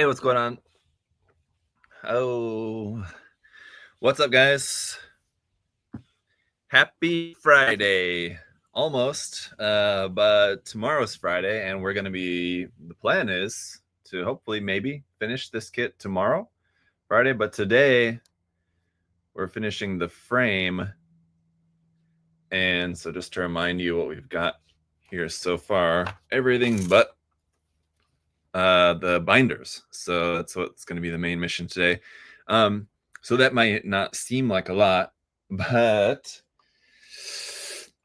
what's going on? Oh, what's up, guys? Happy Friday. Almost, but tomorrow's Friday, and we're going to be, the plan is to hopefully maybe finish this kit tomorrow, Friday, but today we're finishing the frame. And so just to remind you what we've got here so far, everything but the binders. So that's what's going to be the main mission today. So that might not seem like a lot, but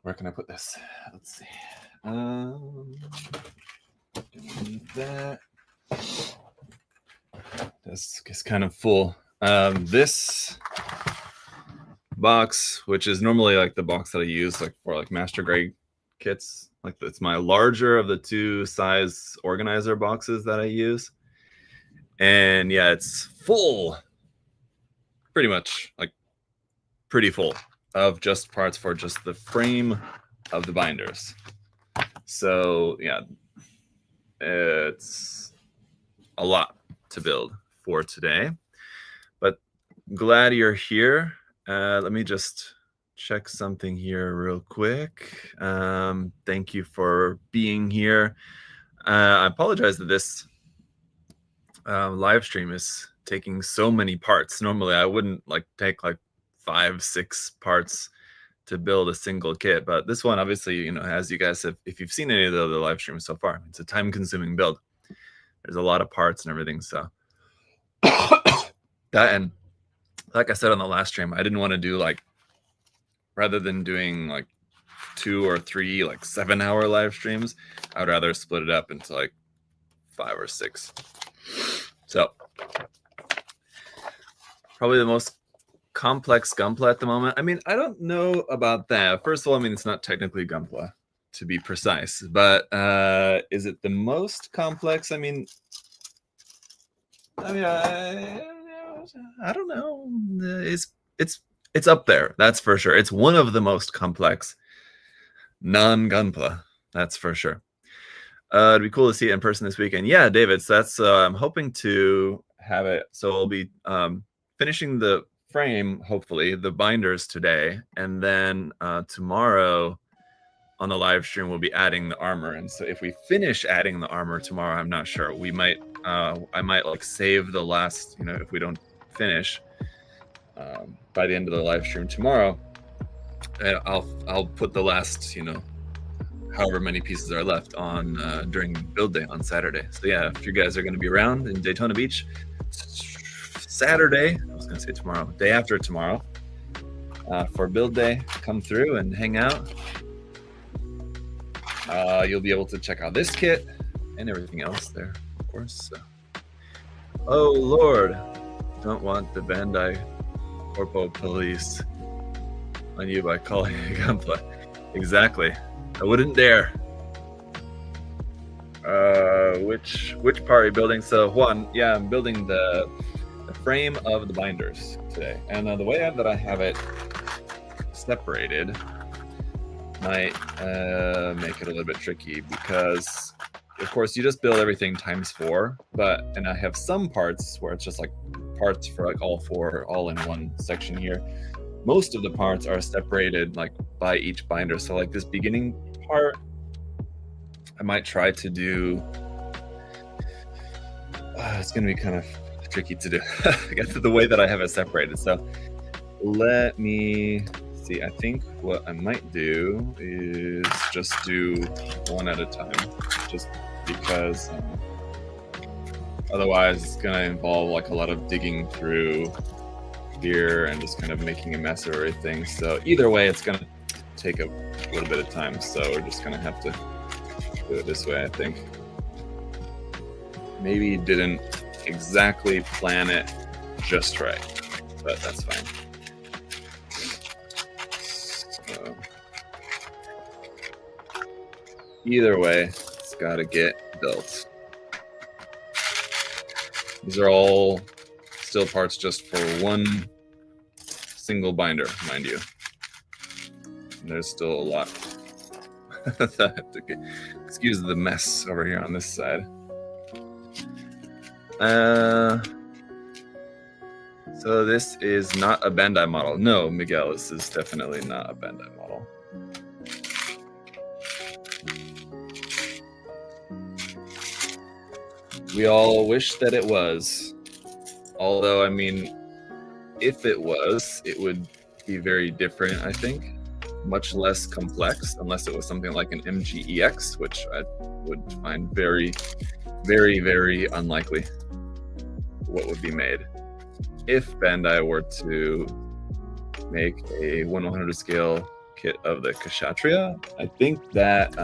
where can I put this? Let's see. That. This is kind of full. This box, which is normally like the box that I use like for like master grade kits, like it's my larger of the two size organizer boxes that I use. And yeah, it's full, pretty much like pretty full of just parts for just the frame of the binders. So yeah, it's a lot to build for today, but glad you're here. Let me just check something here real quick. Thank you for being here. I apologize that this live stream is taking so many parts. Normally I wouldn't like take like 5-6 parts to build a single kit, but this one obviously, you know, as you guys have, if you've seen any of the other live streams so far, it's a time consuming build. There's a lot of parts and everything. So that, and like I said on the last stream, I didn't want to do like, rather than doing like 2 or 3 like 7-hour live streams, I would rather split it up into like 5 or 6. So probably the most complex Gunpla at the moment. I mean, I don't know about that. First of all, I mean, it's not technically Gunpla, to be precise, but is it the most complex? I mean, I don't know. It's up there. That's for sure. It's one of the most complex non-Gunpla. That's for sure. It'd be cool to see it in person this weekend. Yeah, David. So that's I'm hoping to have it. So I'll be finishing the frame, hopefully the binders today, and then tomorrow on the live stream we'll be adding the armor. And so if we finish adding the armor tomorrow, I'm not sure. We might I might like save the last, you know, if we don't finish by the end of the live stream tomorrow, I'll put the last, you know, however many pieces are left on during build day on Saturday. So yeah, if you guys are going to be around in Daytona Beach Saturday, I was going to say tomorrow, day after tomorrow, for build day, come through and hang out. You'll be able to check out this kit and everything else there, of course. So. Oh Lord, don't want the Bandai Corpo police on you by calling it Gunpla. Exactly. I wouldn't dare. Which part are you building? So Juan, yeah, I'm building the frame of the binders today, and the way that I have it separated might make it a little bit tricky, because of course you just build everything ×4, and I have some parts where it's just like parts for like all 4 all in one section here. Most of the parts are separated like by each binder. So like this beginning part, I might try to do, it's gonna be kind of tricky to do the way that I have it separated. So let me see, I think what I might do is just do one at a time, just because otherwise it's gonna involve like a lot of digging through here and just kind of making a mess of everything. So either way, it's gonna take a little bit of time, so we're just gonna have to do it this way. I think maybe didn't exactly plan it just right, but that's fine. So either way, it's gotta get built. These are all still parts just for one single binder, mind you. And there's still a lot. Excuse the mess over here on this side. So this is not a Bandai model. No, Miguel, this is definitely not a Bandai model. We all wish that it was. Although, I mean, if it was, it would be very different, I think. Much less complex, unless it was something like an MGEX, which I would find very, very, very unlikely what would be made. If Bandai were to make a 1/100 scale kit of the Kshatriya, I think that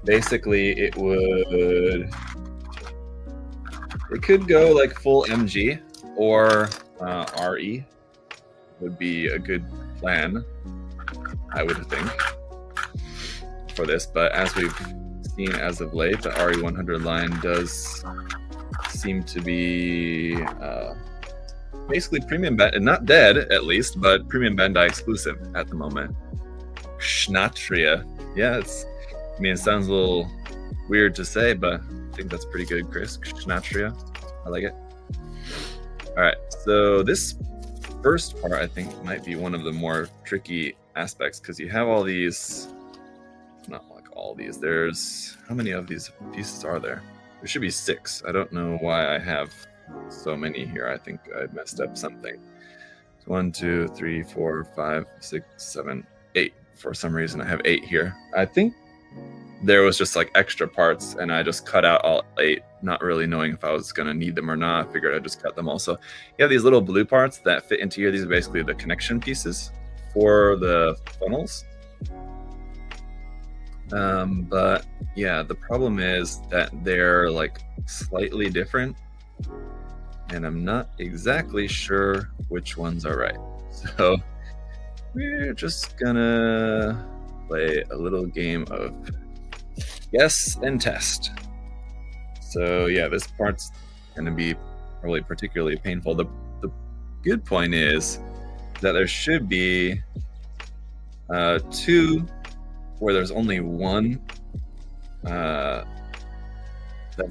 basically it could go like full MG, or RE would be a good plan, I would think, for this. But as we've seen as of late, the RE100 line does seem to be basically premium Bandai, not dead at least, but premium Bandai exclusive at the moment. Kshatriya, yeah, it sounds a little weird to say, but I think that's pretty good, Chris. Kshatriya, I like it. All right, so this first part I think might be one of the more tricky aspects, because you have all these, not like all these, there's, how many of these pieces are there? There should be 6. I don't know why I have so many here. I think I messed up something. 1, 2, 3, 4, 5, 6, 7, 8. For some reason I have 8 here. I think there was just like extra parts and I just cut out all 8, not really knowing if I was going to need them or not. I figured I'd just cut them all. So you have these little blue parts that fit into here. These are basically the connection pieces for the funnels. But yeah, the problem is that they're like slightly different and I'm not exactly sure which ones are right. So we're just gonna play a little game of guess and test. So yeah, this part's gonna be probably particularly painful. The good point is that there should be 2 where there's only one that's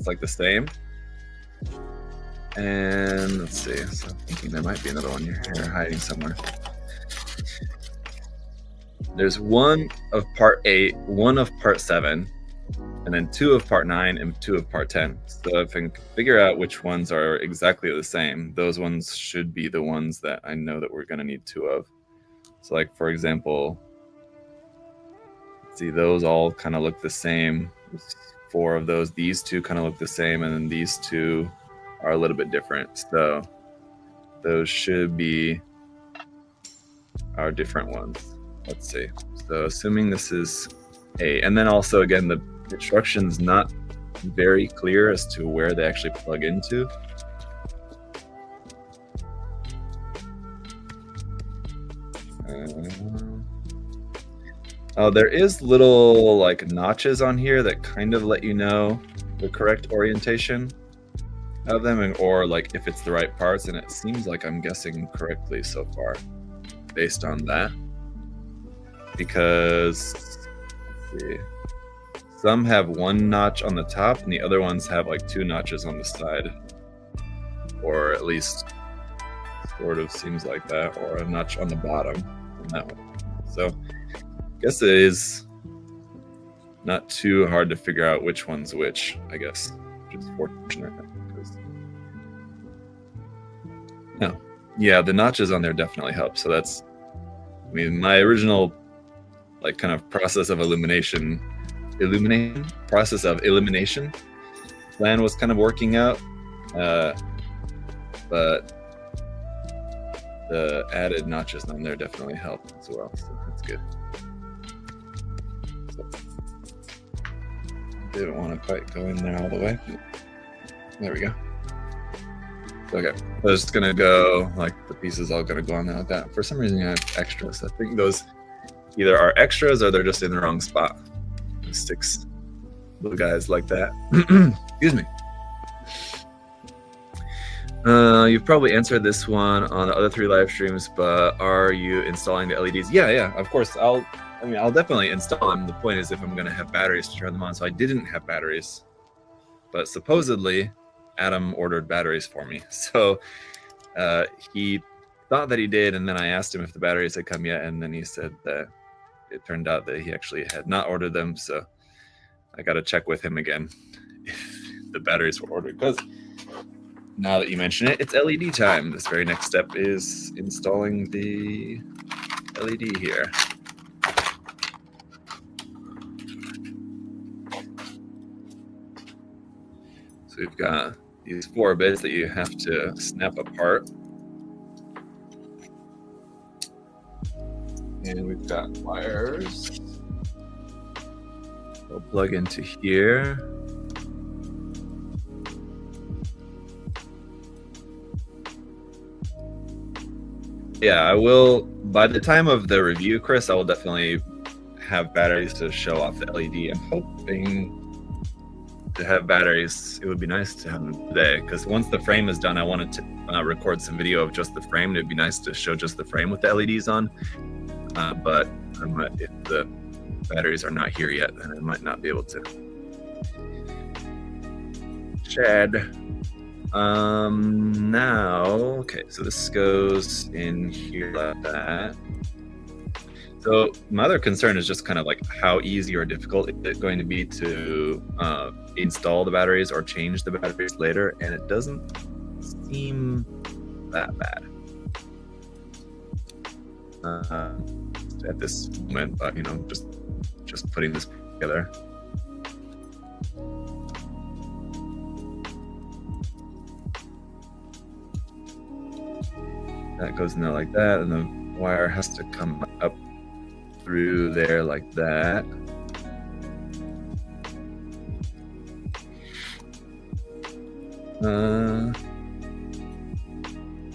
like the same. And let's see, so I'm thinking there might be another one here hiding somewhere. There's 1 of part 8, 1 of part 7, and then 2 of part 9 and 2 of part 10. So if I can figure out which ones are exactly the same, those ones should be the ones that I know that we're going to need 2 of. So like, for example, see, those all kind of look the same. There's 4 of those. These 2 kind of look the same, and then these 2 are a little bit different. So those should be our different ones. Let's see. So assuming this is A, and then also again, the instruction's not very clear as to where they actually plug into. Oh, there is little like notches on here that kind of let you know the correct orientation of them, or like if it's the right parts, and it seems like I'm guessing correctly so far based on that, because let's see, some have 1 notch on the top and the other ones have like 2 notches on the side, or at least sort of seems like that, or a notch on the bottom on that one. So I guess it is not too hard to figure out which one's which, I guess, which is fortunate. No, yeah, the notches on there definitely help. So that's, I mean, my original like kind of process of elimination plan was kind of working out, but the added notches on there definitely help as well, so that's good. So, didn't want to quite go in there all the way. There we go. Okay, so it's gonna go like the pieces all gonna go on there like that. For some reason I have extras. I think those either are extras or they're just in the wrong spot. It sticks little guys like that. Excuse me. You've probably answered this one on the other 3 live streams, but are you installing the LEDs? Yeah, of course. I'll definitely install them. The point is if I'm going to have batteries to turn them on. So I didn't have batteries, but supposedly Adam ordered batteries for me. So he thought that he did, and then I asked him if the batteries had come yet, and then he said that it turned out that he actually had not ordered them. So I got to check with him again if the batteries were ordered, because now that you mention it, it's LED time. This very next step is installing the LED here. So we've got these 4 bits that you have to snap apart. And we've got wires. We'll plug into here. Yeah, I will, by the time of the review, Chris, I will definitely have batteries to show off the LED. I'm hoping to have batteries. It would be nice to have them today, because once the frame is done, I wanted to record some video of just the frame. It'd be nice to show just the frame with the LEDs on. But if the batteries are not here yet, then I might not be able to. Chad. Now, okay, so this goes in here like that. So my other concern is just kind of like how easy or difficult is it going to be to install the batteries or change the batteries later, and it doesn't seem that bad at this moment, but you know, just putting this together. That goes in there like that, and the wire has to come up through there like that.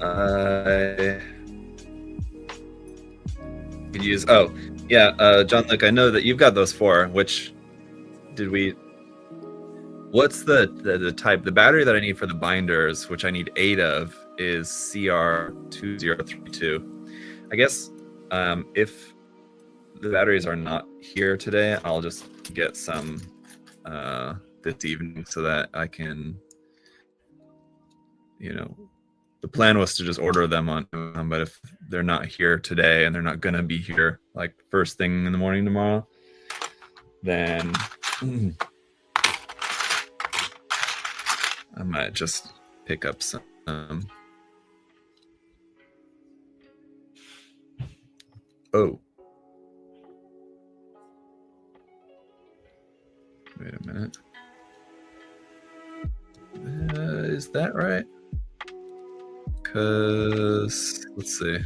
I could use, oh yeah, John Luke, I know that you've got those 4. Which did we? What's the type? The battery that I need for the binders, which I need 8 of, is CR2032. I guess if the batteries are not here today, I'll just get some this evening so that I can, you know, the plan was to just order them on, but if they're not here today and they're not gonna be here like first thing in the morning tomorrow, then I might just pick up some. Oh. Wait a minute. Is that right? Because, let's see.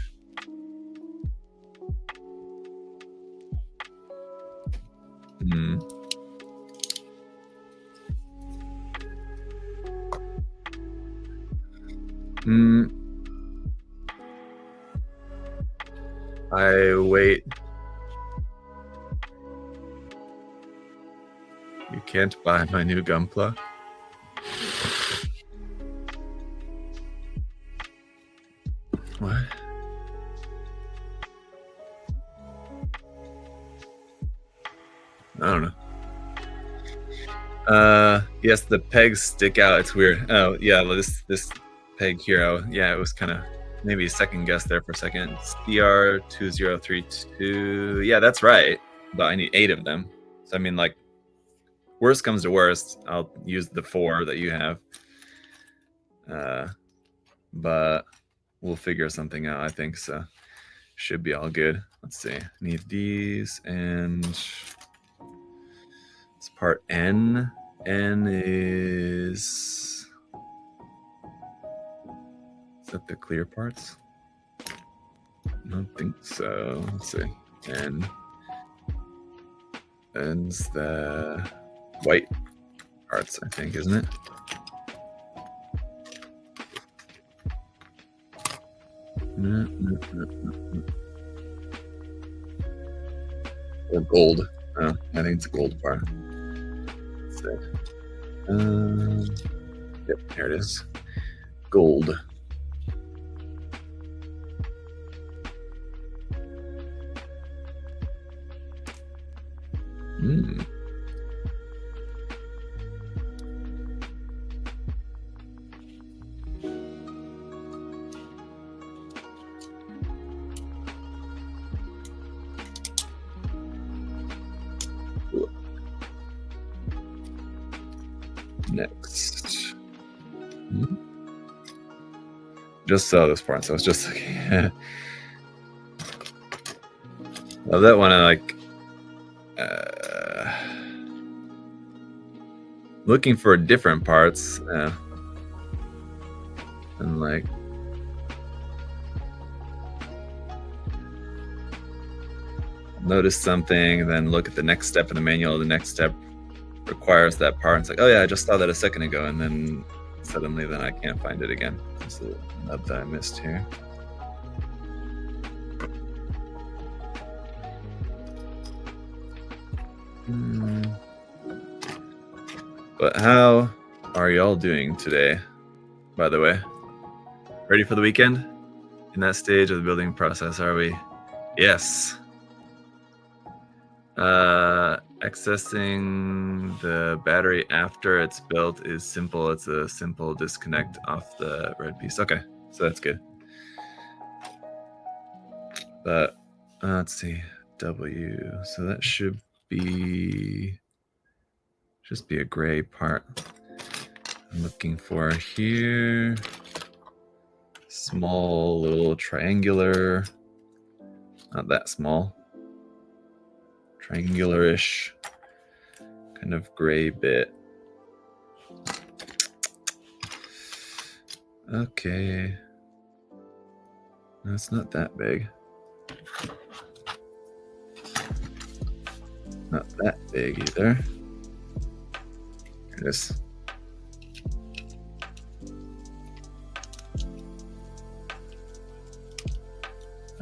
I wait. You can't buy my new Gunpla. What? I don't know. Yes, the pegs stick out. It's weird. Oh yeah, this peg here. Yeah, it was kind of maybe a second guess there for a second. CR2032. Yeah, that's right. But I need 8 of them. So I mean, like, worst comes to worst, I'll use the 4 that you have. But we'll figure something out, I think, so should be all good. Let's see. I need these, and it's part N. N is that the clear parts? I don't think so. Let's see. N's the white parts, I think, isn't it? Or gold. Oh, I think it's gold part. Let's see. Yep, here it is. Gold. next? Just saw this part, so I was just looking. Well, that one I like. Looking for different parts, and like notice something, then look at the next step in the manual. The next step requires that part. It's like, oh yeah, I just saw that a second ago, and then suddenly then I can't find it again. There's a little nub that I missed here. But how are y'all doing today, by the way? Ready for the weekend? In that stage of the building process, are we? Yes. Accessing the battery after it's built is simple. It's a simple disconnect off the red piece. Okay, so that's good. But let's see, W. So that should be just be a gray part. I'm looking for here. Small little triangular, not that small. Triangular-ish kind of gray bit. Okay. No, it's not that big. Not that big either. Here it is.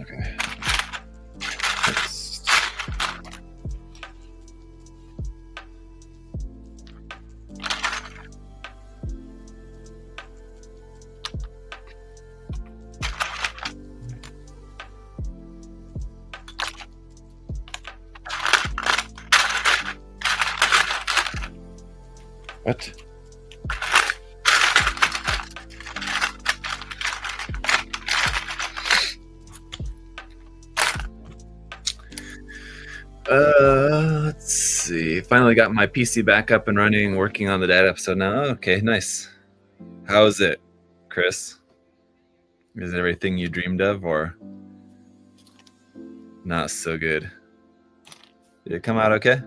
Okay. What? Let's see. Finally got my PC back up and running, working on the data episode now. Oh, okay, nice. How is it, Chris? Is it everything you dreamed of, or not so good? Did it come out okay?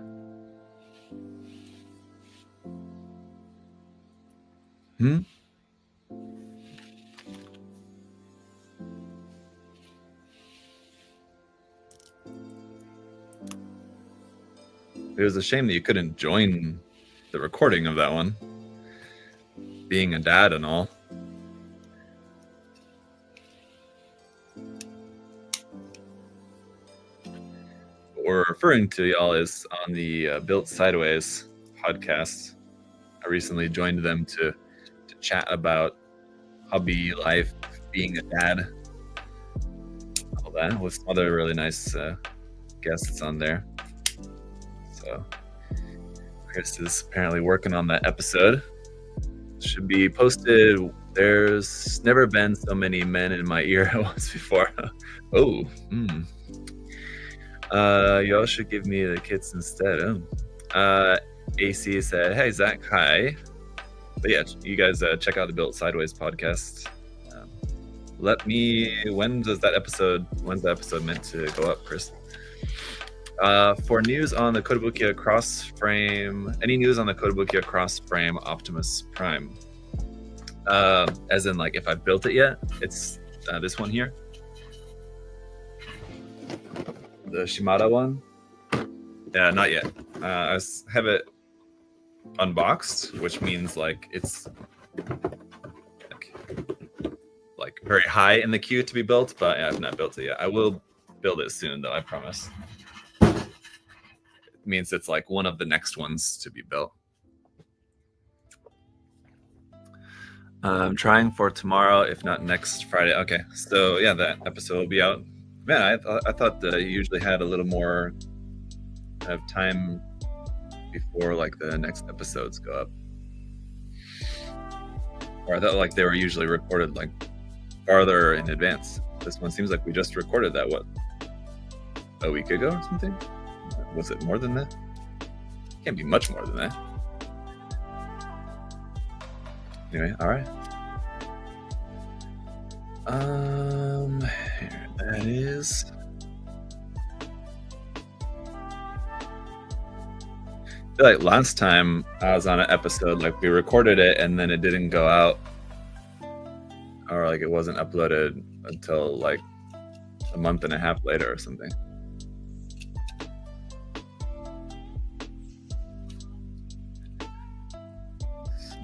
It was a shame that you couldn't join the recording of that one, being a dad and all. What we're referring to, y'all, is on the Built Sideways podcast. I recently joined them to chat about hobby life, being a dad, all that, with some other really nice guests on there. So Chris is apparently working on that episode. Should be posted. There's never been so many men in my ear at once before. Oh, y'all should give me the kits instead. AC said, "Hey Zach, hi." But yeah, you guys check out the Built Sideways podcast. When's the episode meant to go up, Chris? For news on the Kotobukiya cross frame, any news on the Kotobukiya cross frame Optimus Prime? As in, like, if I built it yet? It's this one here, the Shimada one. Yeah, not yet. I have it unboxed, which means like it's like very high in the queue to be built, but I've not built it yet. I will build it soon, though, I promise. It means it's like one of the next ones to be built. I'm trying for tomorrow, if not next Friday. Okay, so yeah, that episode will be out. Man, I thought that you usually had a little more kind of time before like the next episodes go up. Or I thought like they were usually recorded like farther in advance. This one seems like we just recorded that, what, a week ago or something? Was it more than that? Can't be much more than that. Anyway, all right. Here that is. I feel like last time I was on an episode, like we recorded it and then it didn't go out, or like it wasn't uploaded until like a month and a half later or something. So,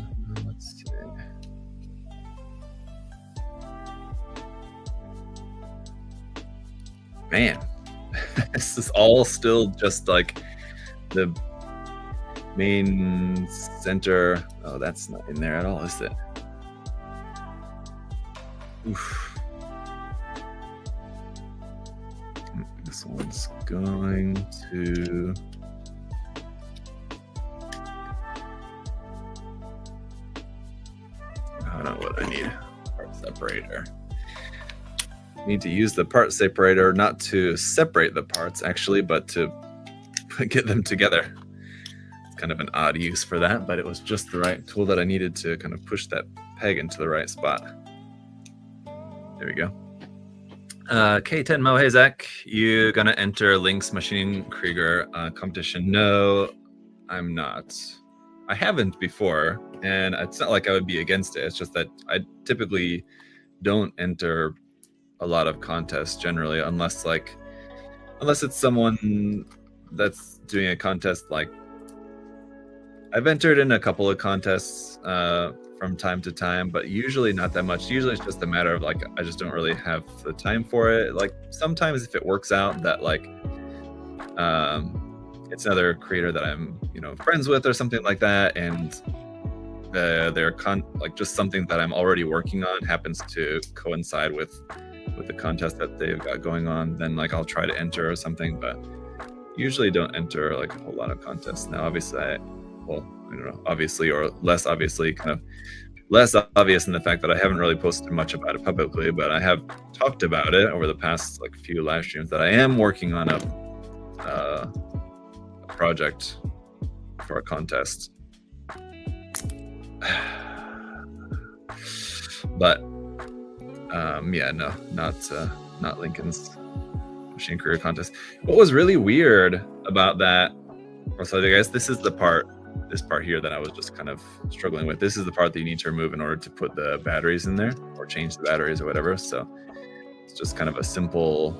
let's see. Man, this is all still just like the main center. Oh, that's not in there at all, is it? Oof. This one's going to... I don't know what I need. Part separator. Need to use the part separator not to separate the parts actually, but to get them together. It's kind of an odd use for that, but it was just the right tool that I needed to kind of push that peg into the right spot. There we go. K10 Mo, hey Zach, you gonna enter Link's Machine Krieger competition? No, I'm not. I haven't before, and it's not like I would be against it. It's just that I typically don't enter a lot of contests generally, unless it's someone that's doing a contest. Like I've entered in a couple of contests from time to time, but usually not that much. Usually it's just a matter of like I just don't really have the time for it. Like sometimes if it works out that like it's another creator that I'm friends with or something like that, and their like just something that I'm already working on happens to coincide with the contest that they've got going on, then like I'll try to enter or something, but usually don't enter like a whole lot of contests. Now obviously I don't know, obviously or less obviously, kind of less obvious in the fact that I haven't really posted much about it publicly, but I have talked about it over the past like few live streams that I am working on a project for a contest. But yeah, no, not Lincoln's Machine Career Contest. What was really weird about that, so I guess this is the part, this part here that I was just kind of struggling with. This is the part that you need to remove in order to put the batteries in there or change the batteries or whatever. So it's just kind of a simple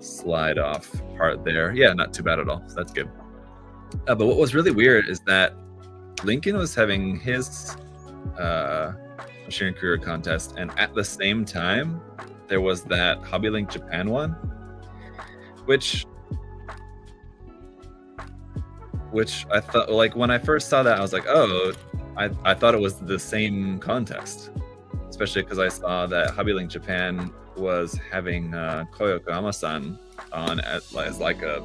slide off part there. Yeah, not too bad at all. So that's good. But what was really weird is that Lincoln was having his Machine Career Contest, and at the same time there was that Hobby Link Japan one, which I thought, like when I first saw that I was like, oh, I thought it was the same contest, especially because I saw that Hobby Link Japan was having Koyokoyama-san on as like a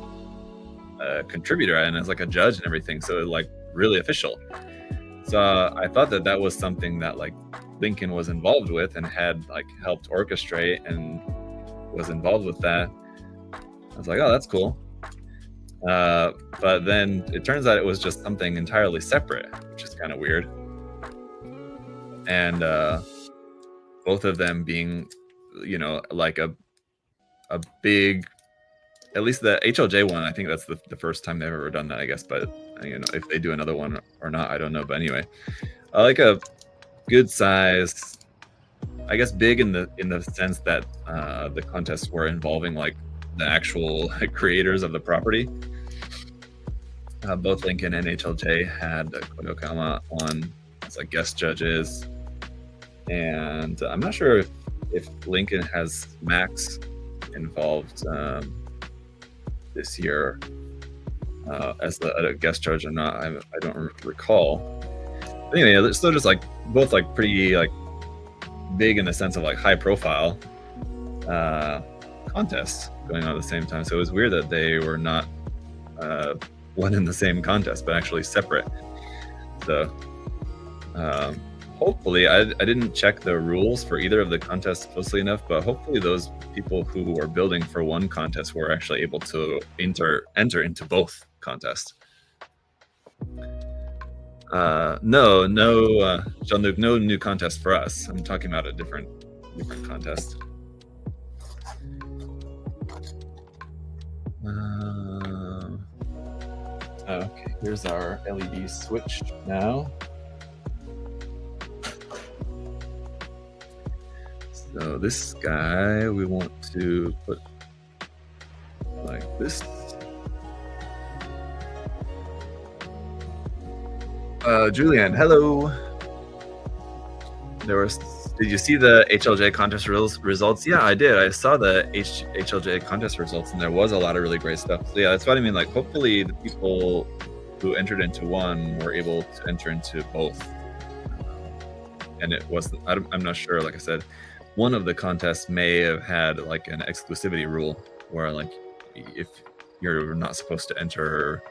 contributor and as like a judge and everything, so it like really official. So I thought that was something that like Lincoln was involved with and had like helped orchestrate and was involved with that. I was like, oh, that's cool. But then it turns out it was just something entirely separate, which is kind of weird. And both of them being, like a big, at least the HLJ one, I think that's the first time they've ever done that, I guess. But if they do another one or not, I don't know. But anyway, I like a good size, I guess big in the sense that the contests were involving like the actual creators of the property. Both Lincoln and HLJ had Koyokoyama on as like guest judges, and I'm not sure if Lincoln has Max involved this year as a guest judge or not. I don't recall. But anyway, it's still just like both like pretty like big in the sense of like high profile contests going on at the same time. So it was weird that they were not one in the same contest, but actually separate. So hopefully, I didn't check the rules for either of the contests closely enough, but hopefully those people who were building for one contest were actually able to enter into both contests. No, Jean-Luc, no new contest for us. I'm talking about a different contest. Okay, here's our LED switch now. So this guy we want to put like this. Julianne, hello. Did you see the HLJ contest results? Yeah, I did. I saw the HLJ contest results, and there was a lot of really great stuff. So yeah, that's what I mean. Like, hopefully the people who entered into one were able to enter into both. And it wasn't, I'm not sure, like I said, one of the contests may have had like an exclusivity rule where like if you're not supposed to enter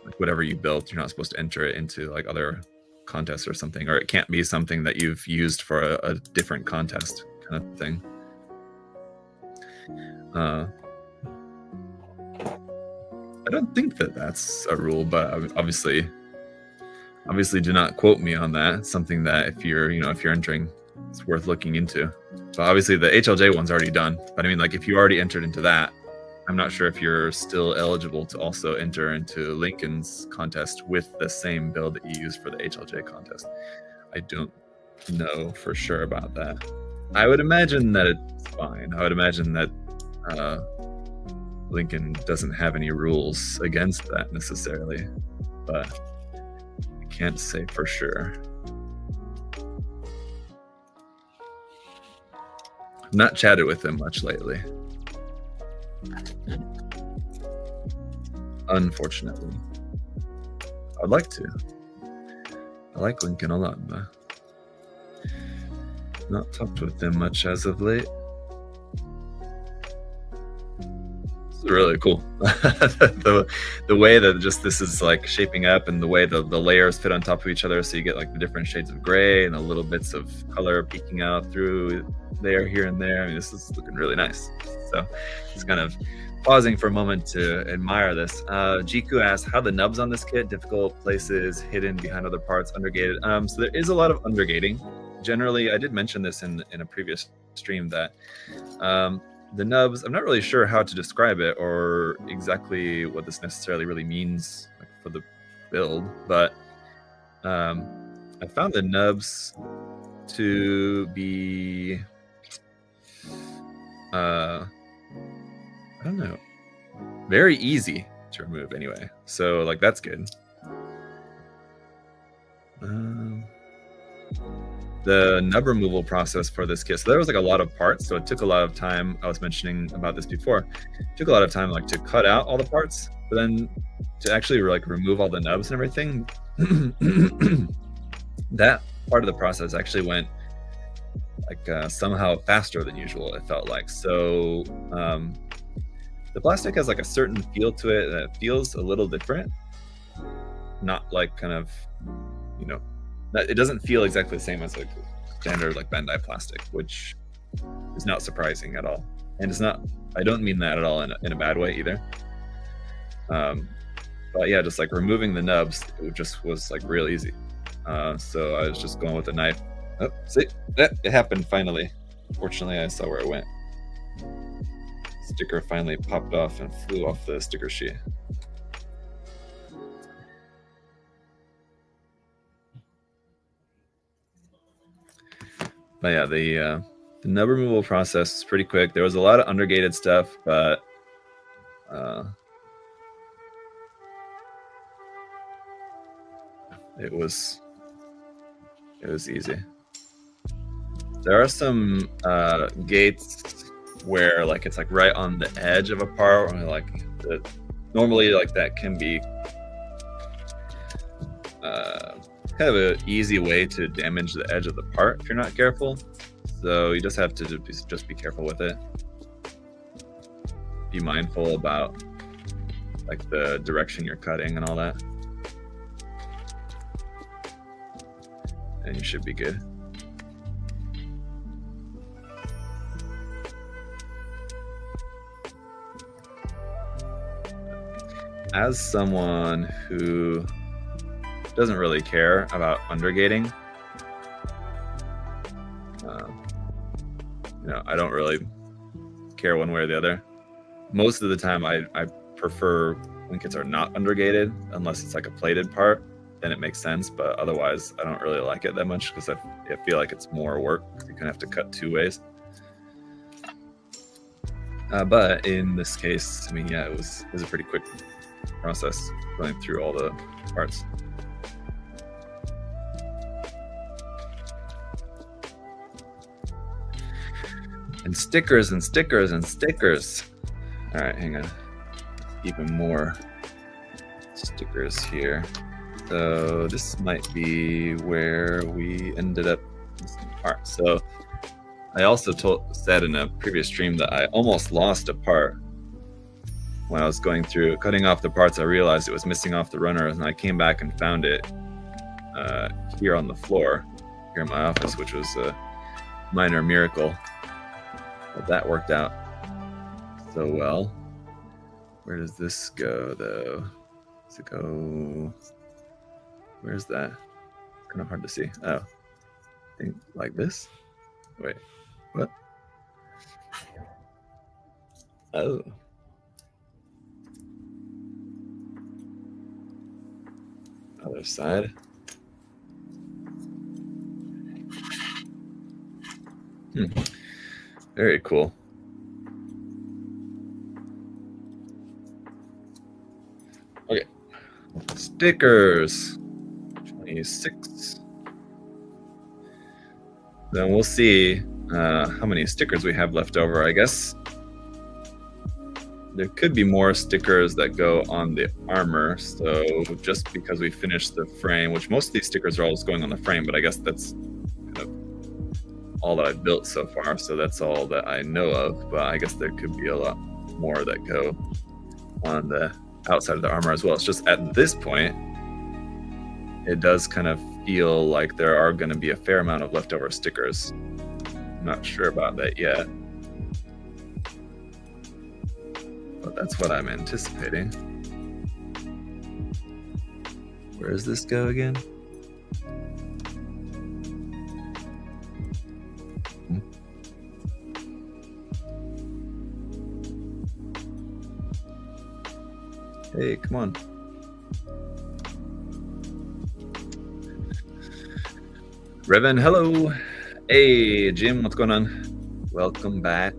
like whatever you built, you're not supposed to enter it into like other contests or something, or it can't be something that you've used for a different contest kind of thing. I don't think that that's a rule, but obviously do not quote me on that. It's something that if you're entering, it's worth looking into. So obviously the HLJ one's already done, but I mean, like if you already entered into that, I'm not sure if you're still eligible to also enter into Lincoln's contest with the same build that you used for the HLJ contest. I don't know for sure about that. I would imagine that it's fine. I would imagine that Lincoln doesn't have any rules against that necessarily, but I can't say for sure. I've not chatted with him much lately, unfortunately. I'd like to. I like Lincoln a lot, but not talked with him much as of late. It's really cool. the way that just this is like shaping up, and the way the layers fit on top of each other, so you get like the different shades of gray and the little bits of color peeking out through there, here and there. I mean, this is looking really nice. So it's kind of pausing for a moment to admire this. Jiku asked, how the nubs on this kit? Difficult places, hidden behind other parts, undergated. So there is a lot of undergating. Generally, I did mention this in a previous stream that the nubs, I'm not really sure how to describe it or exactly what this necessarily really means for the build, but I found the nubs to be I don't know, very easy to remove anyway, so like that's good. The nub removal process for this kit, so there was like a lot of parts, so it took a lot of time. I was mentioning about this before. It took a lot of time like to cut out all the parts, but then to actually like remove all the nubs and everything, that part of the process actually went like somehow faster than usual, it felt like. So the plastic has like a certain feel to it that feels a little different, not like kind of, you know, it doesn't feel exactly the same as like standard like Bandai plastic, which is not surprising at all. And it's not, I don't mean that at all in a bad way either. But yeah, just like removing the nubs, it just was like real easy. So I was just going with a knife. Oh, see, it happened finally. Fortunately, I saw where it went. Sticker finally popped off and flew off the sticker sheet. But yeah, the nub removal process is pretty quick. There was a lot of undergated stuff, but it was easy. There are some gates where like it's like right on the edge of a part, or like normally like that can be kind of an easy way to damage the edge of the part if you're not careful. So you just have to just be careful with it. Be mindful about like the direction you're cutting and all that, and you should be good. as someone who doesn't really care about undergating, I don't really care one way or the other. Most of the time, I prefer when kits are not undergated, unless it's like a plated part, then it makes sense. But otherwise, I don't really like it that much because I feel like it's more work. You're gonna have to cut two ways. But in this case, I mean, yeah, it was a pretty quick process going through all the parts. And stickers and stickers and stickers. All right, hang on. Even more stickers here. So this might be where we ended up missing parts. So I also said in a previous stream that I almost lost a part. When I was going through cutting off the parts, I realized it was missing off the runners, and I came back and found it here on the floor, here in my office, which was a minor miracle. But that worked out so well. Where does this go, though? Does it go? Where's that? It's kind of hard to see. Oh, I think like this. Wait, what? Oh. Other side. Very cool. Okay. Stickers. 26. Then we'll see how many stickers we have left over, I guess. There could be more stickers that go on the armor. So just because we finished the frame, which most of these stickers are always going on the frame, but I guess that's kind of all that I've built so far. So that's all that I know of. But I guess there could be a lot more that go on the outside of the armor as well. It's just at this point, it does kind of feel like there are going to be a fair amount of leftover stickers. I'm not sure about that yet. But that's what I'm anticipating. Where does this go again? Hey, come on. Revan, hello. Hey, Jim, what's going on? Welcome back.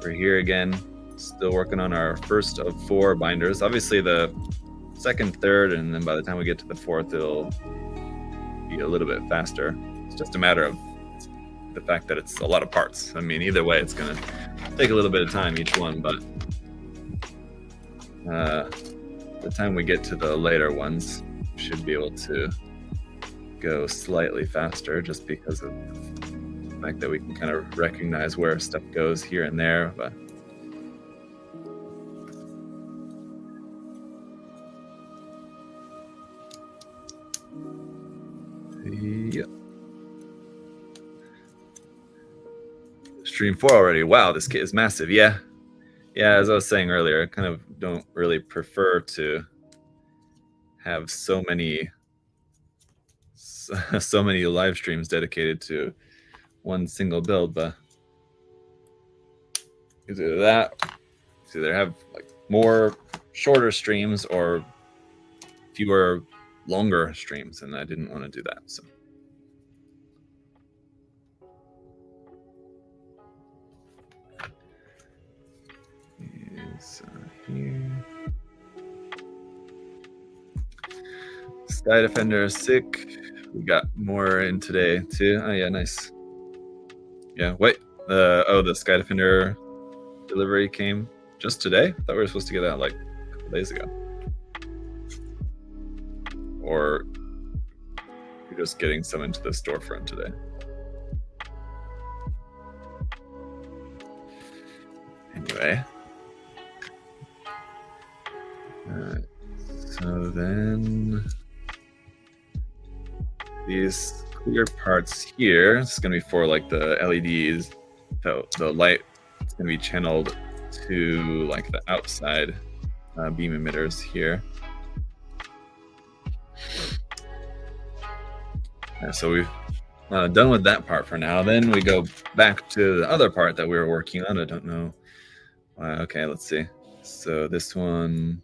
We're here again. Still working on our first of 4 binders. Obviously the second, third, and then by the time we get to the 4th, it'll be a little bit faster. It's just a matter of the fact that it's a lot of parts. I mean, either way, it's gonna take a little bit of time each one, but the time we get to the later ones, we should be able to go slightly faster just because of the fact that we can kind of recognize where stuff goes here and there. But yep. Stream 4 already. Wow, this kit is massive. Yeah, as I was saying earlier, I kind of don't really prefer to have so many live streams dedicated to one single build, but either that, it's either have like more shorter streams or fewer longer streams, and I didn't want to do that. So here. Sky Defender is sick. We got more in today too. Oh yeah, nice. Yeah, wait. The Sky Defender delivery came just today? I thought we were supposed to get that like a couple days ago. Or you're just getting some into the storefront today. Anyway. So then these clear parts here, it's going to be for like the LEDs. So the light is going to be channeled to like the outside beam emitters here. So we've done with that part for now. Then we go back to the other part that we were working on. I don't know why. Okay, let's see. So this one,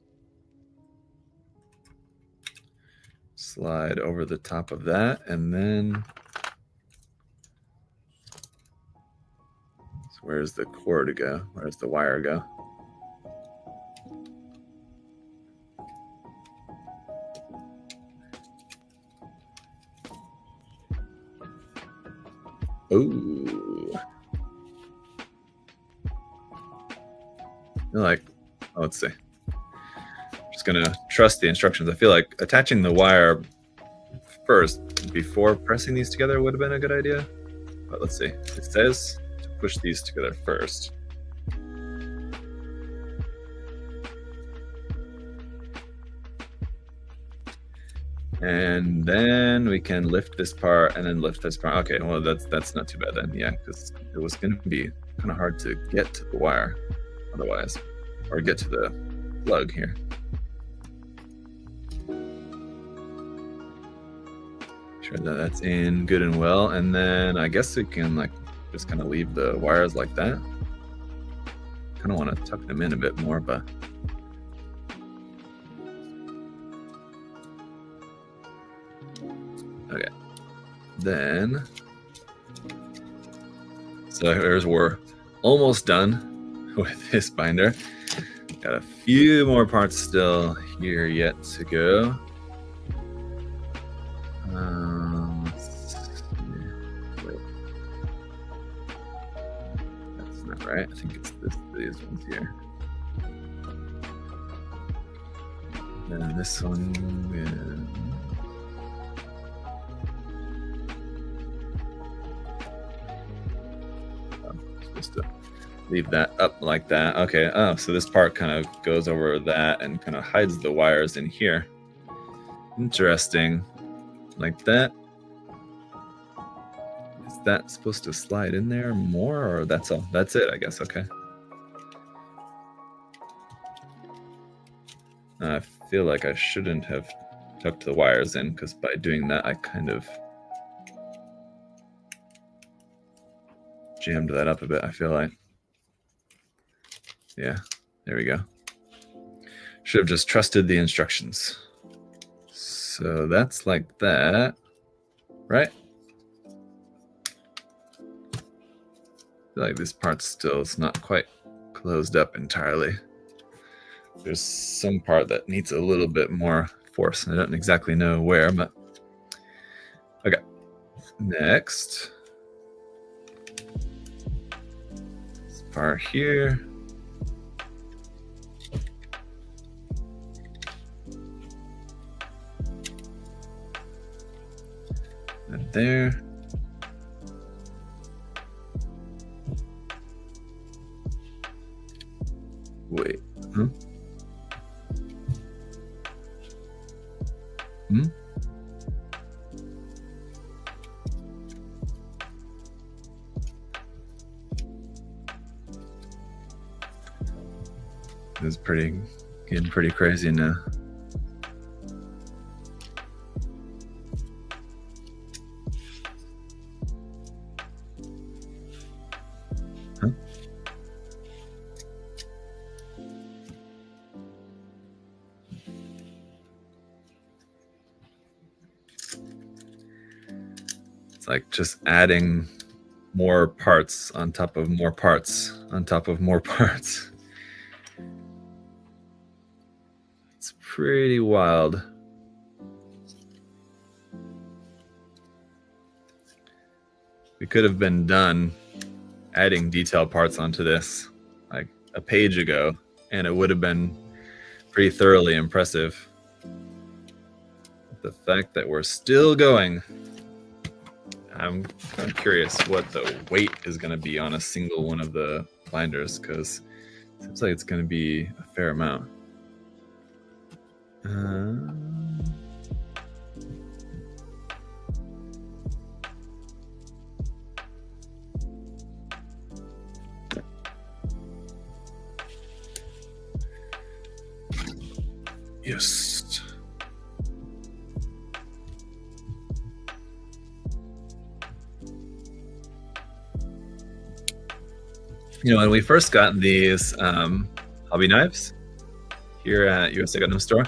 slide over the top of that, and then so where's the cord go? Where's the wire go? Ooh. Like, oh, let's see. Just gonna trust the instructions. I feel like attaching the wire first before pressing these together would have been a good idea. But let's see. It says to push these together first. And then we can lift this part and then lift this part. Okay, well that's not too bad then. Yeah, because it was going to be kind of hard to get to the wire otherwise, or get to the plug here. Sure that that's in good and well, and then I guess we can like just kind of leave the wires like that. Kind of want to tuck them in a bit more, but okay. Then, so here's we're almost done with this binder. Got a few more parts still here yet to go. Wait. That's not right. I think it's these ones here. And this one is... Just to leave that up like that. Okay. Oh, so this part kind of goes over that and kind of hides the wires in here. Interesting. Like that. Is that supposed to slide in there more, or that's all? That's it, I guess. Okay. I feel like I shouldn't have tucked the wires in, because by doing that, I kind of jammed that up a bit, I feel like. Yeah, there we go. Should have just trusted the instructions. So that's like that, right? I feel like this part still is not quite closed up entirely. There's some part that needs a little bit more force. I don't exactly know where, but okay. Next. This part here. And there. Wait. Huh? Hmm? It's getting pretty crazy now. Huh? It's like just adding more parts on top of more parts on top of more parts. It's pretty wild. We could have been done adding detail parts onto this like a page ago, and it would have been pretty thoroughly impressive. The fact that we're still going, I'm kind of curious what the weight is going to be on a single one of the binders, because it seems like it's going to be a fair amount. Yes. You know, when we first got these hobby knives here at USA Gundam Store,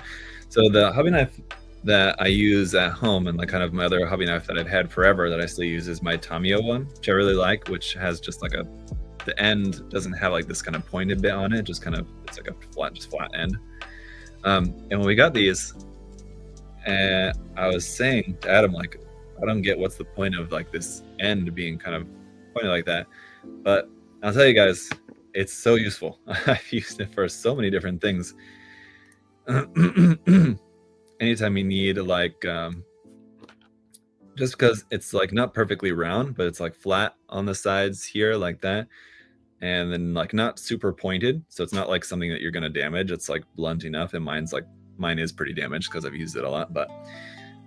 so the hobby knife that I use at home and like kind of my other hobby knife that I've had forever that I still use is my Tamiya one, which I really like, which has just like the end doesn't have like this kind of pointed bit on it, just kind of, it's like a flat end. And when we got these, and I was saying to Adam, like, I don't get what's the point of like this end being kind of pointed like that, but I'll tell you guys, it's so useful. I've used it for so many different things. Anytime you need like just because it's like not perfectly round, but it's like flat on the sides here like that, and then like not super pointed, so it's not like something that you're going to damage. It's like blunt enough, and mine is pretty damaged because I've used it a lot. But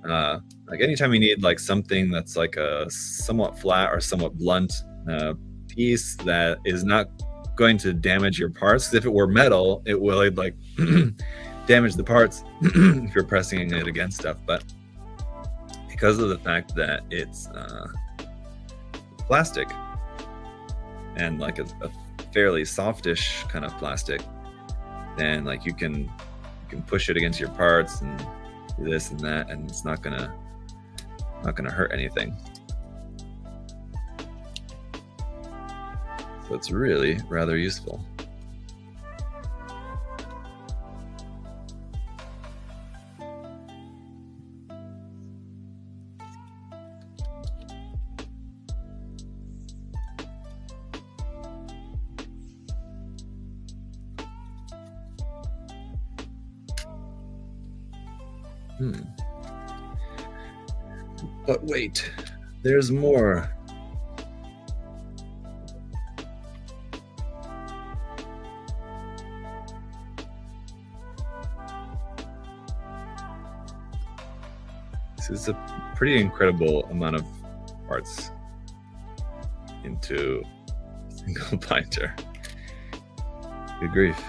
like anytime you need like something that's like a somewhat flat or somewhat blunt piece that is not going to damage your parts, because if it were metal it would like damage the parts if you're pressing it against stuff. But because of the fact that it's plastic and like a fairly softish kind of plastic, then like you can push it against your parts and do this and that, and it's not gonna hurt anything. So it's really rather useful. But wait, there's more. This is a pretty incredible amount of parts into a single binder. Good grief.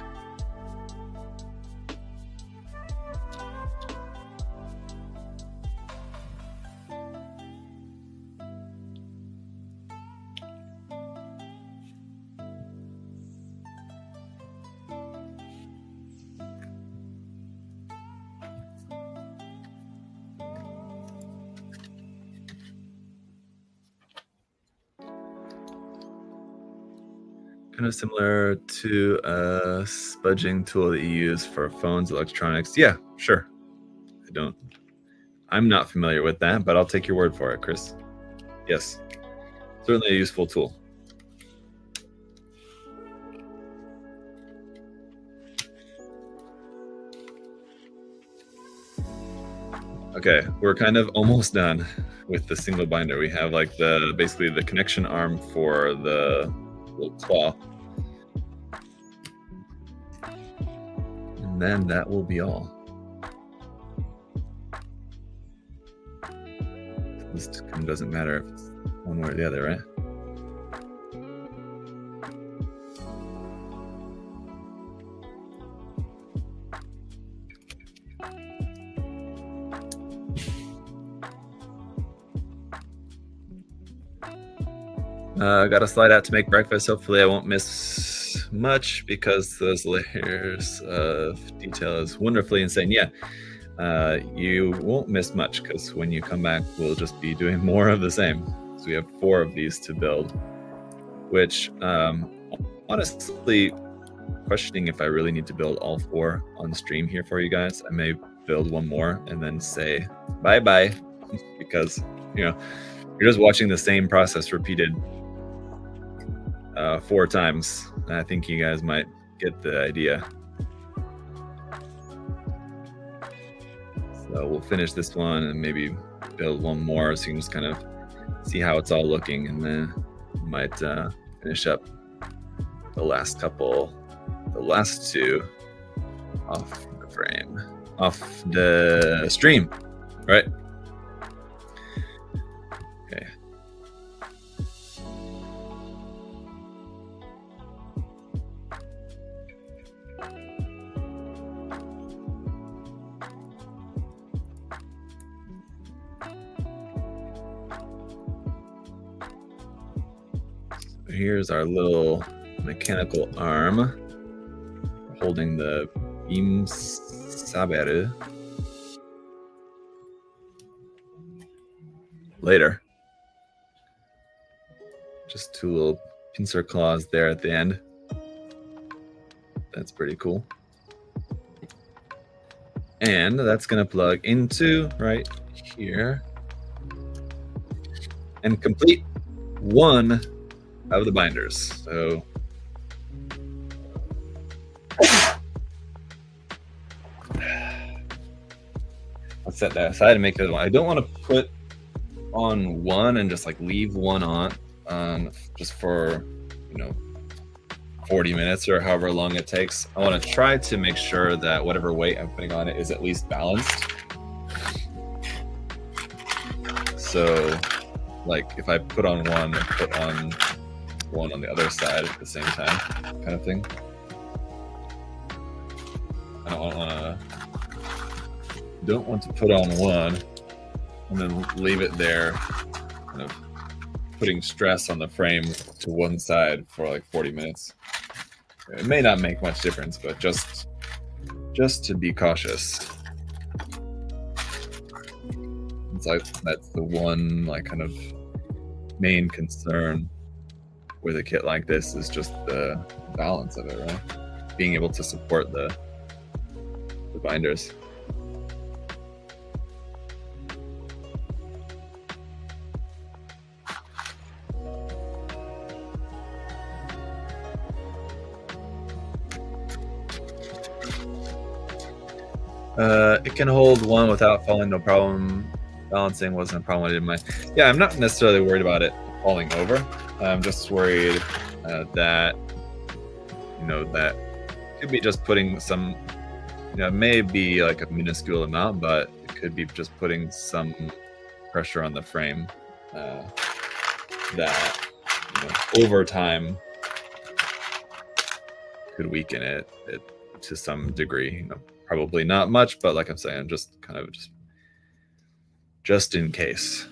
Kind of similar to a spudging tool that you use for phones, electronics. Yeah, sure. I'm not familiar with that, but I'll take your word for it, Chris. Yes, certainly a useful tool. Okay, we're kind of almost done with the single binder. We have like basically the connection arm for the little claw. And then that will be all. This kind of doesn't matter if it's one way or the other, right? I got to slide out to make breakfast. Hopefully I won't miss much because those layers of detail is wonderfully insane. Yeah, you won't miss much because when you come back, we'll just be doing more of the same. So we have 4 of these to build, which honestly, questioning if I really need to build all 4 on stream here for you guys. I may build one more and then say bye-bye because, you know, you're just watching the same process repeated 4 times. I think you guys might get the idea. So we'll finish this one and maybe build one more so you can just kind of see how it's all looking, and then we might finish up the last 2 off the frame, off the stream, right? Okay. here's our little mechanical arm holding the beam saber. Later. Just two little pincer claws there at the end. That's pretty cool. And that's going to plug into right here and complete one of the binders. So let's set that aside and make it one. I don't want to put on one and just like leave one on just for 40 minutes or however long it takes. I want to try to make sure that whatever weight I'm putting on it is at least balanced. So like if I put on one, I put on one on the other side at the same time, kind of thing. I don't want to put on one and then leave it there, kind of putting stress on the frame to one side for like 40 minutes. It may not make much difference, but just to be cautious. It's like that's the one like kind of main concern with a kit like this is just the balance of it, right? Being able to support the binders. It can hold one without falling, no problem. Balancing wasn't a problem I didn't mind. Yeah, I'm not necessarily worried about it falling over. I'm just worried that that could be just putting some, it may be like a minuscule amount, but it could be just putting some pressure on the frame that over time could weaken it to some degree. Probably not much, but like I'm saying, just kind of just in case.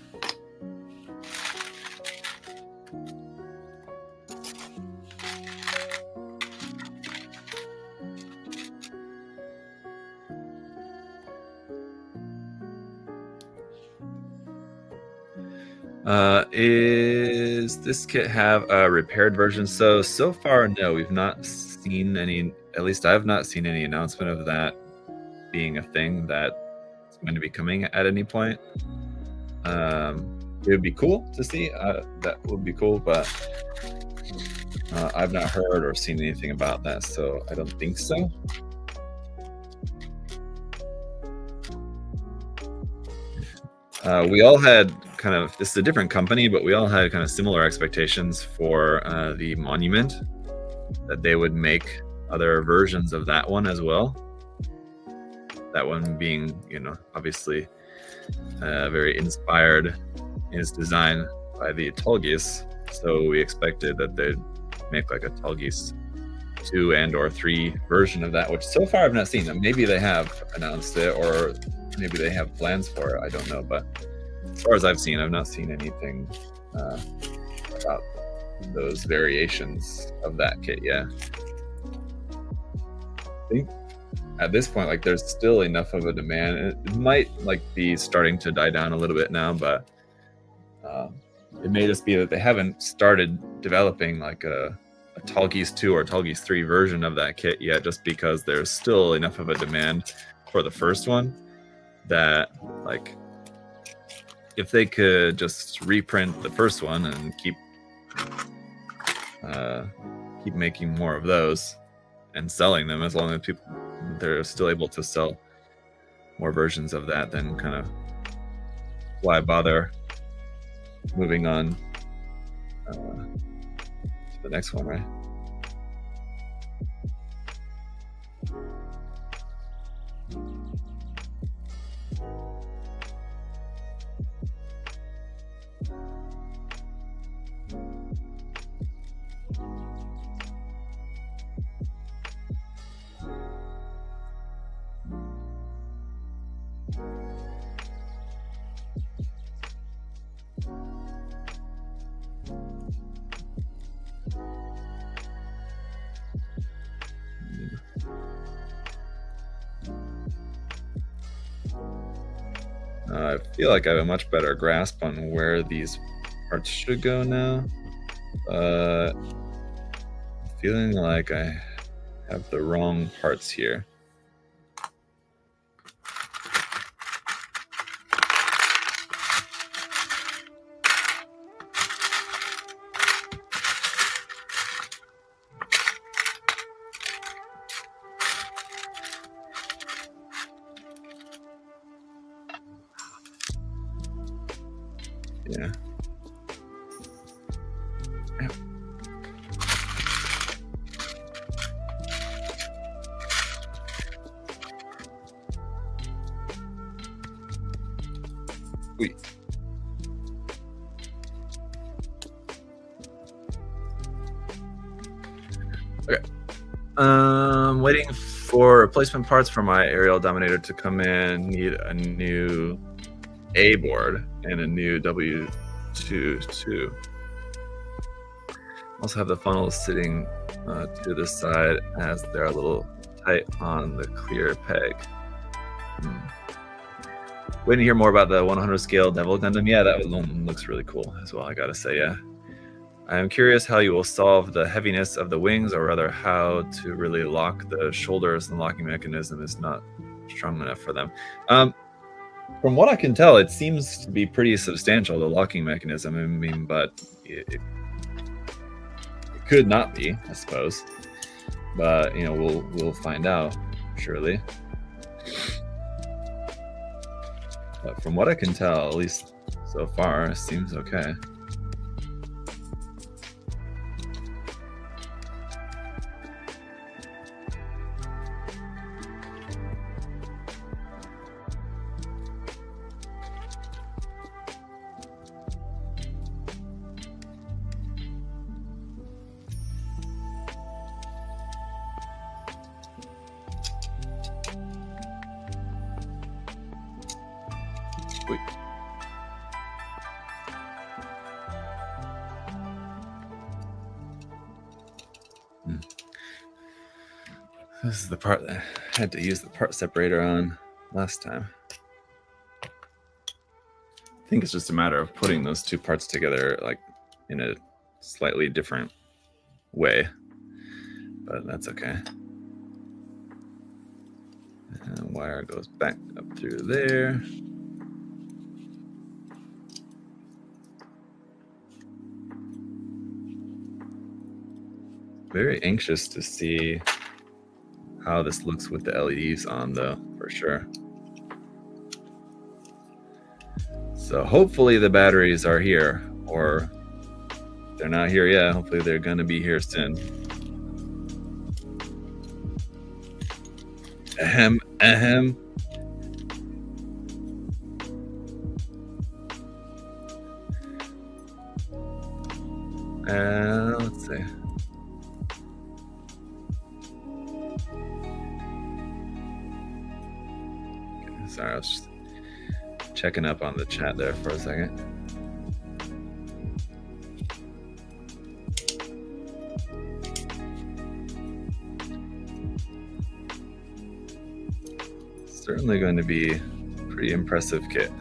Is this kit have a repaired version? So far, no, we've not seen any, at least I've not seen any announcement of that being a thing that's going to be coming at any point. It would be cool to see, that would be cool, but I've not heard or seen anything about that, so I don't think so. We all had kind of, this is a different company, but we all had kind of similar expectations for the Monument, that they would make other versions of that one as well. That one being, obviously very inspired in its design by the Tallgeese. So we expected that they'd make like a Tallgeese 2 and or 3 version of that, which so far I've not seen them. Maybe they have announced it, or maybe they have plans for it. I don't know, but as far as I've seen, I've not seen anything about those variations of that kit yet. I think at this point, like, there's still enough of a demand. It might like be starting to die down a little bit now, but it may just be that they haven't started developing like a Tallgeese 2 or Tallgeese 3 version of that kit yet, just because there's still enough of a demand for the first one that, like, if they could just reprint the first one and keep making more of those and selling them, as long as they're still able to sell more versions of that, then kind of why bother moving on to the next one, right? I feel like I have a much better grasp on where these parts should go now. Feeling like I have the wrong parts here. Yeah. Wait. Okay. Waiting for replacement parts for my Aerial Dominator to come in. Need a new A board and a new W22. Also have the funnels sitting to the side as they're a little tight on the clear peg. Waiting to hear more about the 100 scale Devil Gundam. Yeah, that one looks really cool as well, I gotta say, yeah. I am curious how you will solve the heaviness of the wings, or rather how to really lock the shoulders. The locking mechanism is not strong enough for them. From what I can tell, it seems to be pretty substantial, the locking mechanism. I mean, but it could not be, I suppose. But, you know, we'll find out, surely. But from what I can tell, at least so far, it seems okay. Wait. This is the part that I had to use the part separator on last time. I think it's just a matter of putting those two parts together, like, in a slightly different way, but that's okay. And wire goes back up through there. Very anxious to see how this looks with the LEDs on, though, for sure. So hopefully the batteries are here, or if they're not here yet, hopefully they're going to be here soon. Ahem, ahem. Let's see. Okay, sorry, I was just checking up on the chat there for a second. Certainly going to be a pretty impressive kit.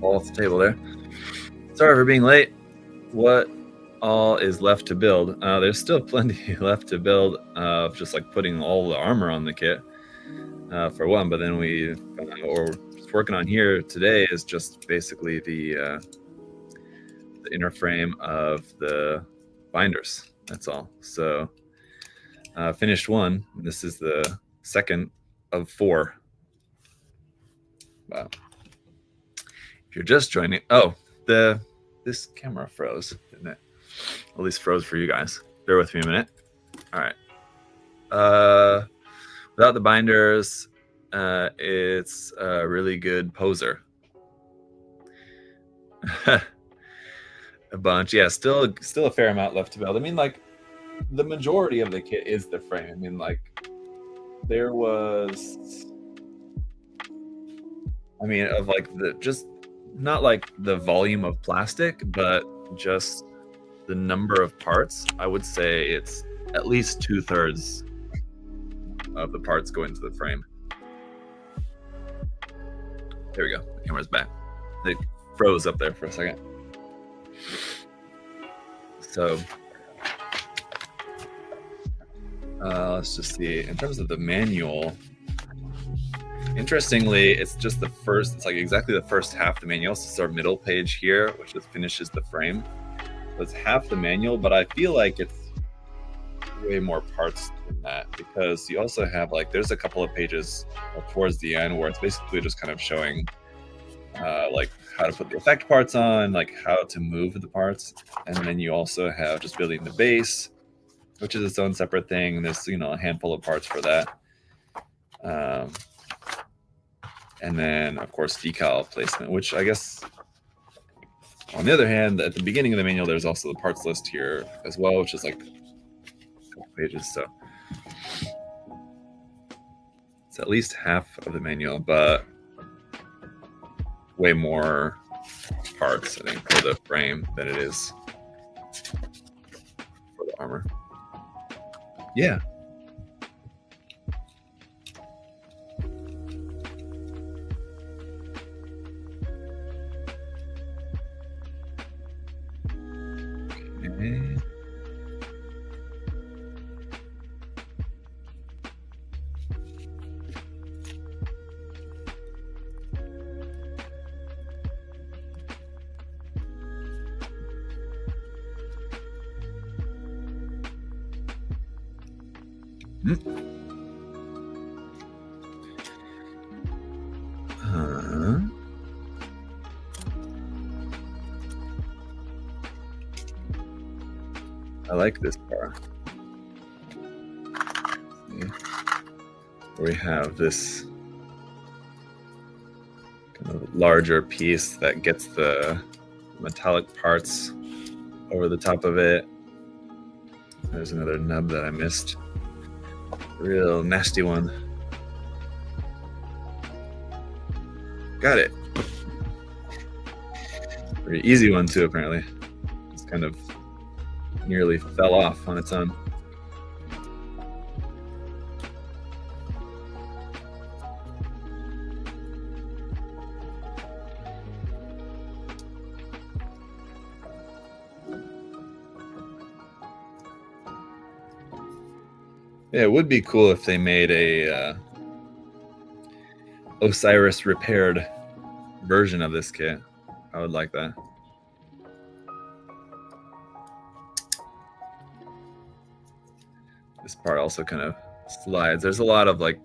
All off the table there. Sorry for being late. What all is left to build? There's still plenty left to build of just like putting all the armor on the kit for one, but then what we're working on here today is just basically the inner frame of the binders. That's all. So finished one. This is the second of 4. Wow. If you're just joining, this camera froze, didn't it? At least froze for you guys. Bear with me a minute. All right. Without the binders, it's a really good poser. A bunch, yeah. Still a fair amount left to build. I mean, like, the majority of the kit is the frame. I mean, like, there was, I mean, of like the just not like the volume of plastic, but just the number of parts. I would say it's at least 2/3 of the parts go into the frame. There we go. The camera's back. It froze up there for a second. So let's just see. In terms of the manual, interestingly, it's just the first, it's like exactly the first half of the manual. So it's our middle page here, which just finishes the frame. So it's half the manual, but I feel like it's way more parts than that, because you also have, like, there's a couple of pages towards the end where it's basically just kind of showing like how to put the effect parts on, like how to move the parts. And then you also have just building the base, which is its own separate thing. And there's, you know, a handful of parts for that. And then, of course, decal placement, which I guess, on the other hand, at the beginning of the manual, there's also the parts list here as well, which is like a couple pages. So it's at least half of the manual, but way more parts, I think, for the frame than it is for the armor. Yeah. Okay. I like this part. We have this kind of larger piece that gets the metallic parts over the top of it. There's another nub that I missed. Real nasty one. Got it. Pretty easy one too, apparently. It's kind of nearly fell off on its own. Yeah, it would be cool if they made a Osiris repaired version of this kit. I would like that. This part also kind of slides. There's a lot of like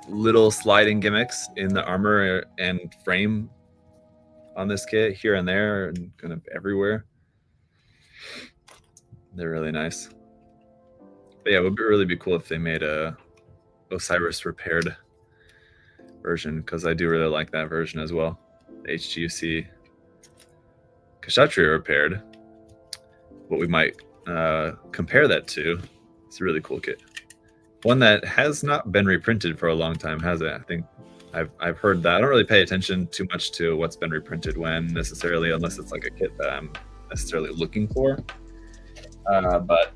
little sliding gimmicks in the armor and frame on this kit, here and there and kind of everywhere. They're really nice. But yeah, it would really be cool if they made a Osiris repaired version, because I do really like that version as well. The HGUC Kshatriya repaired. What we might compare that to, it's a really cool kit. One that has not been reprinted for a long time, has it? I think I've heard that. I don't really pay attention too much to what's been reprinted when necessarily, unless it's like a kit that I'm necessarily looking for. But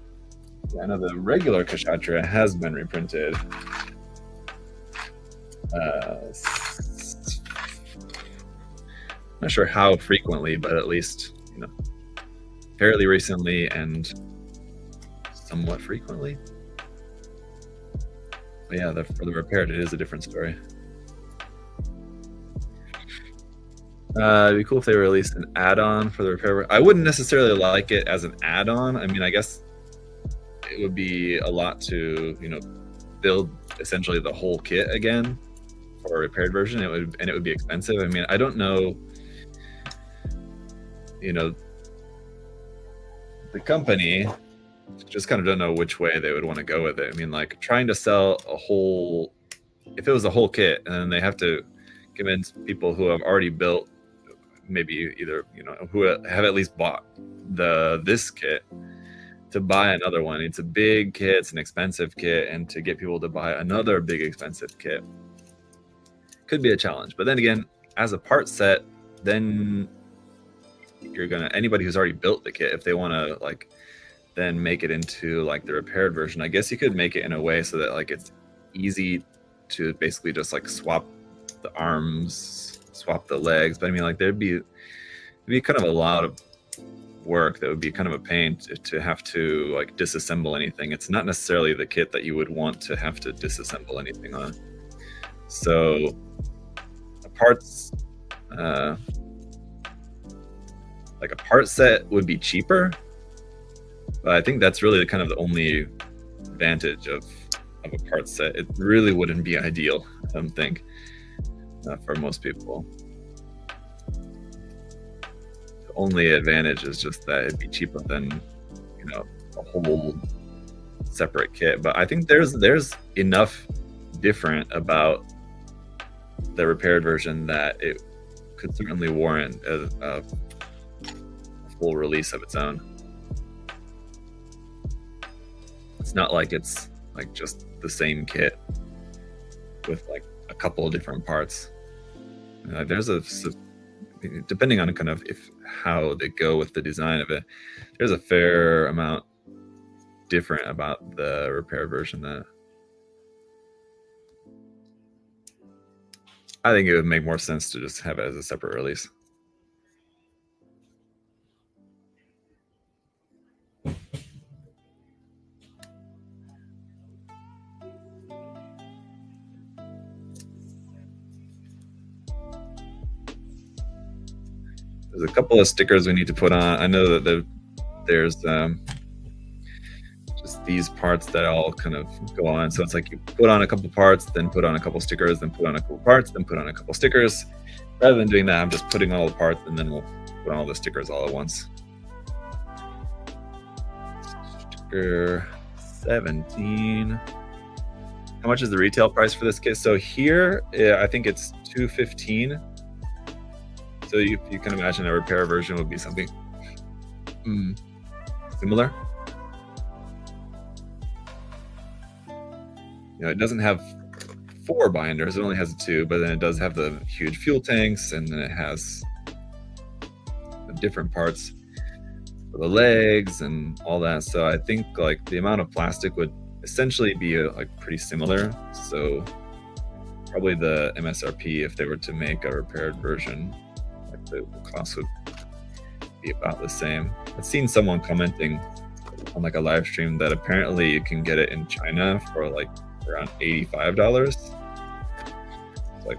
yeah, I know the regular Kshatriya has been reprinted. Not sure how frequently, but at least, you know, fairly recently and somewhat frequently. But yeah, for the repaired, it is a different story. It'd be cool if they released an add-on for the repair. I wouldn't necessarily like it as an add-on. I mean, I guess it would be a lot to, you know, build essentially the whole kit again. for a repaired version. It would be expensive. I mean, I don't know, you know, the company just kind of don't know which way they would want to go with it. I mean, like trying to sell a whole, if it was a whole kit, and then they have to convince people who have already built, maybe either, you know, who have at least bought this kit, to buy another one. It's a big kit, it's an expensive kit, and to get people to buy another big expensive kit could be a challenge. But then again, as a part set, then you're gonna, anybody who's already built the kit, if they want to like then make it into like the repaired version, I guess you could make it in a way so that like it's easy to basically just like swap the arms, swap the legs. But I mean, like it'd be kind of a lot of work that would be kind of a pain to have to like disassemble anything. It's not necessarily the kit that you would want to have to disassemble anything on. So parts, like a part set would be cheaper, but I think that's really kind of the only advantage of a part set. It really wouldn't be ideal, I don't think, for most people. The only advantage is just that it'd be cheaper than, you know, a whole separate kit. But I think there's enough different about the repaired version that it could certainly warrant a full release of its own. It's not like it's like just the same kit with like a couple of different parts. There's depending on kind of how they go with the design of it, there's a fair amount different about the repaired version that I think it would make more sense to just have it as a separate release. There's a couple of stickers we need to put on. I know that there's just these parts that all kind of go on. So it's like you put on a couple parts, then put on a couple stickers, then put on a couple parts, then put on a couple stickers. Rather than doing that, I'm just putting all the parts and then we'll put on all the stickers all at once. Sticker 17. How much is the retail price for this kit? So here, I think it's $215. So you can imagine a repair version would be something similar. You know, it doesn't have 4 binders, it only has 2, but then it does have the huge fuel tanks, and then it has the different parts for the legs and all that. So I think like the amount of plastic would essentially be like pretty similar. So probably the MSRP, if they were to make a repaired version, like the cost would be about the same. I've seen someone commenting on like a live stream that apparently you can get it in China for like around $85. It's like,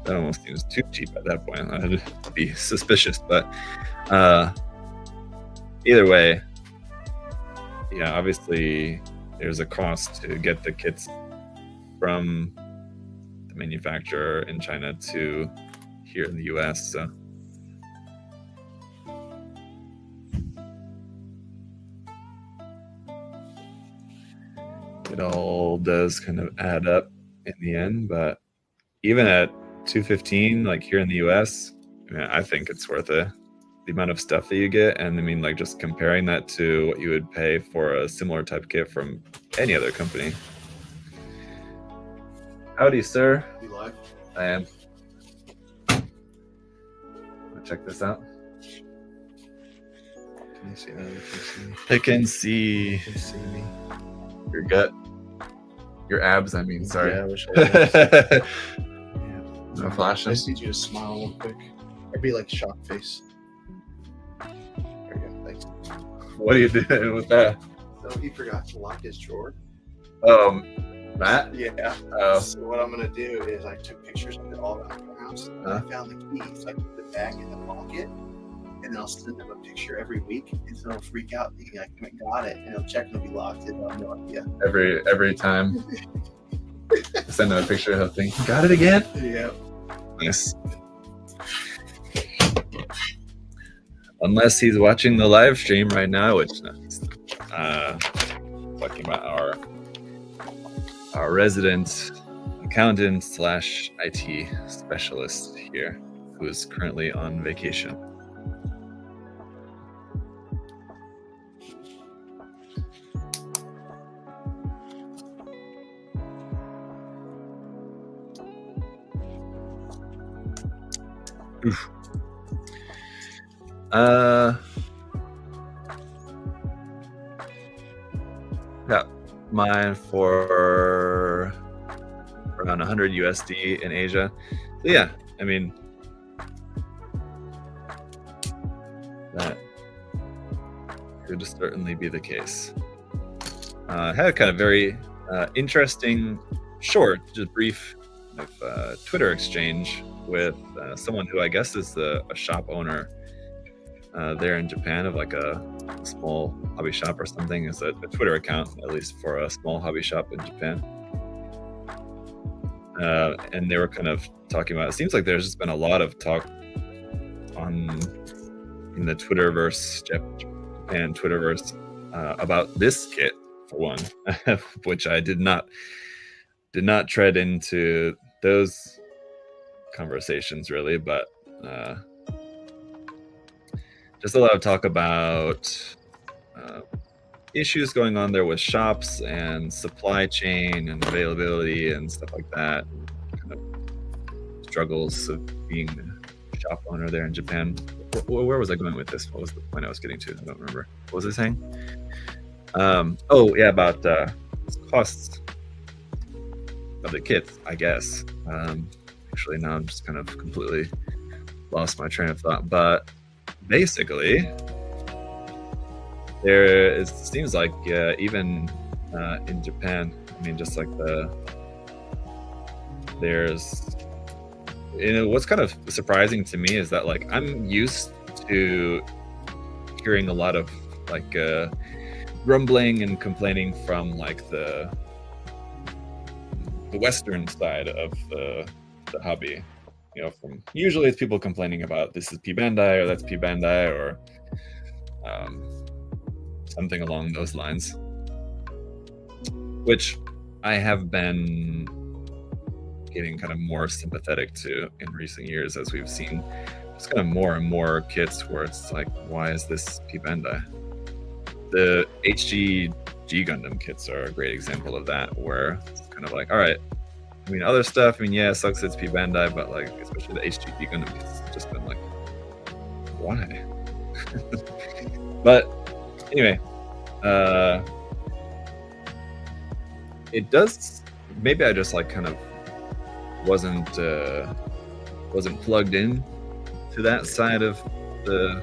that almost seems too cheap at that point. I'd be suspicious, but either way, yeah, obviously there's a cost to get the kits from the manufacturer in China to here in the US. So it all does kind of add up in the end, but even at $215, like here in the US, I think it's worth it. The amount of stuff that you get, and I mean, like just comparing that to what you would pay for a similar type kit from any other company. Howdy, sir. You live? I am. Check this out. Can you see that? You can see me. I can see You can see me. your gut, your abs. I mean, sorry. Yeah, I wish I was. No I flashing. just need you to smile real quick. Or be like shock face. There you go. Thanks. What are you doing with that? So he forgot to lock his drawer. Matt? Yeah. Oh. So what I'm gonna do is I took pictures of it all around the house. And I found the keys. I put it back in the pocket. And I'll send them a picture every week, and so they'll freak out thinking I got it, and he'll check and it'll be locked. And I'll have no idea. Every time. Send him a picture of the thing. Got it again? Yeah. Nice. Unless he's watching the live stream right now, which talking about our resident accountant / IT specialist here, who is currently on vacation. Oof. Got mine for around 100 USD in Asia. So yeah, I mean, that could certainly be the case. Had a kind of very interesting, short, just brief kind of, Twitter exchange with someone who I guess is a shop owner there in Japan, of like a small hobby shop or something. It's a Twitter account, at least for a small hobby shop in Japan. And they were kind of talking about, it seems like there's just been a lot of talk in the Twitterverse, Japan Twitterverse, about this kit for one, which I did not tread into those conversations really, but just a lot of talk about issues going on there with shops and supply chain and availability and stuff like that. Kind of struggles of being a shop owner there in Japan. Where was I going with this? What was the point I was getting to? I don't remember. What was I saying? Oh yeah, about costs of the kits, I guess. Actually, now I'm just kind of completely lost my train of thought. But basically, it seems like even in Japan, I mean, just like what's kind of surprising to me is that like I'm used to hearing a lot of like grumbling and complaining from like the Western side of the hobby. You know, from usually it's people complaining about this is P Bandai or that's P Bandai or something along those lines, which I have been getting kind of more sympathetic to in recent years, as we've seen just kind of more and more kits where it's like, why is this P Bandai? The HG Gundam kits are a great example of that, where it's kind of like, all right, I mean, other stuff, I mean, yeah, it sucks it's P Bandai, but like, especially the HG Gundam kits, it's just been like, why? But anyway, it does, maybe I just like kind of wasn't plugged in to that side of the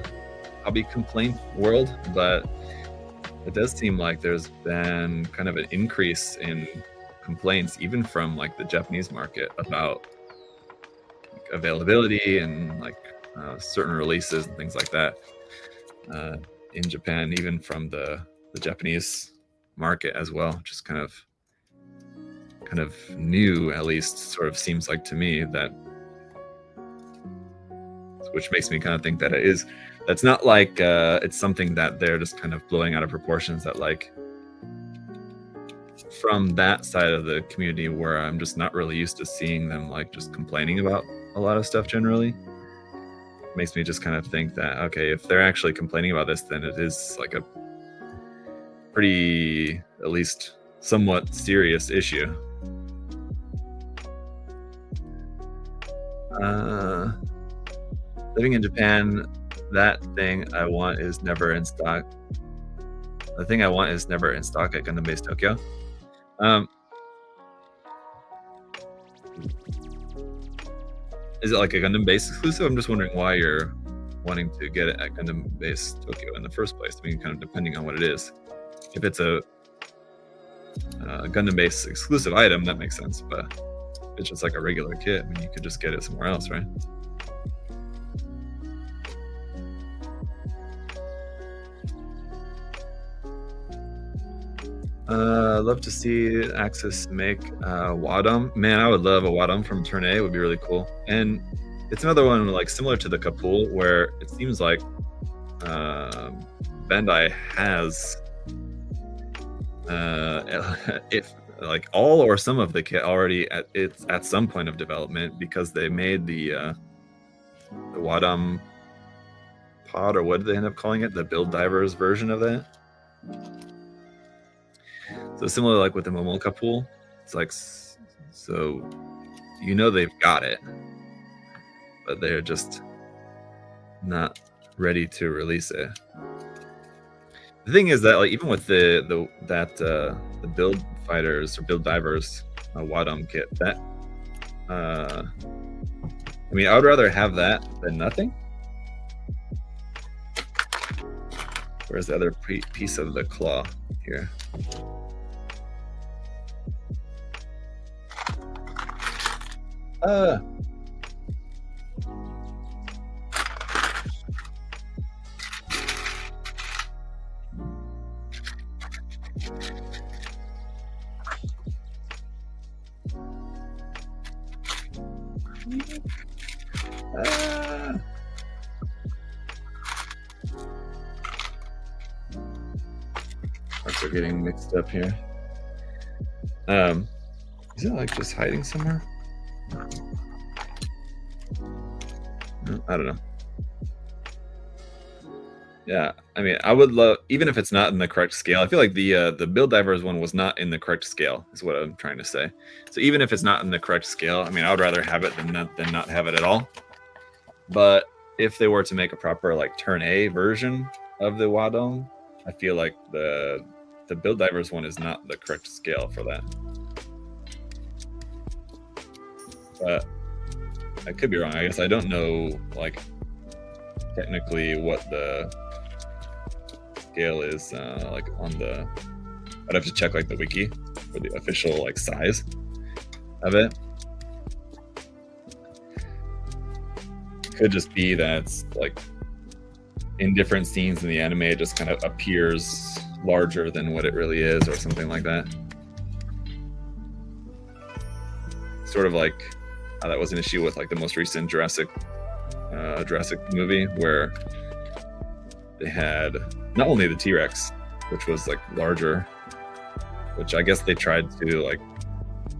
hobby complaint world, but it does seem like there's been kind of an increase in complaints even from like the Japanese market about like, availability and like certain releases and things like that in Japan, even from the Japanese market as well. Just kind of new, at least sort of seems like to me, that which makes me kind of think that that's not like it's something that they're just kind of blowing out of proportions, that like from that side of the community where I'm just not really used to seeing them like just complaining about a lot of stuff generally, makes me just kind of think that, okay, if they're actually complaining about this, then it is like a pretty, at least somewhat serious issue. Living in Japan, that thing I want is never in stock. The thing I want is never in stock at Gundam Base Tokyo. Is it like a Gundam Base exclusive? I'm just wondering why you're wanting to get it at Gundam Base Tokyo in the first place. I mean, kind of depending on what it is. If it's a Gundam Base exclusive item, that makes sense. But if it's just like a regular kit, I mean, you could just get it somewhere else, right? Love to see Axis make Wadum. Man, I would love a Wadum from Turn A. It would be really cool. And it's another one like similar to the Kapul, where it seems like Bandai has if like all or some of the kit already at some point of development, because they made the Wadum pod, or what did they end up calling it? The Build Divers version of that. So similar like with the Momolka pool, it's like, so you know they've got it, but they're just not ready to release it. The thing is that like even with the Build Fighters or Build Divers Wadum kit, that I mean, I would rather have that than nothing. Where's the other piece of the claw here? Parts are getting mixed up here. Is it like just hiding somewhere? No, I don't know. Yeah, I mean, I would love, even if it's not in the correct scale. I feel like the Build Divers one was not in the correct scale, is what I'm trying to say. So even if it's not in the correct scale, I mean, I would rather have it than not have it at all. But if they were to make a proper like Turn A version of the Wadom, I feel like the Build Divers one is not the correct scale for that. But I could be wrong. I guess I don't know like technically what the scale is like on the. I'd have to check like the wiki for the official like size of it. Could just be that it's like in different scenes in the anime it just kind of appears larger than what it really is, or something like that. Sort of like how that was an issue with like the most recent Jurassic movie, where they had not only the T-Rex, which was like larger, which I guess they tried to like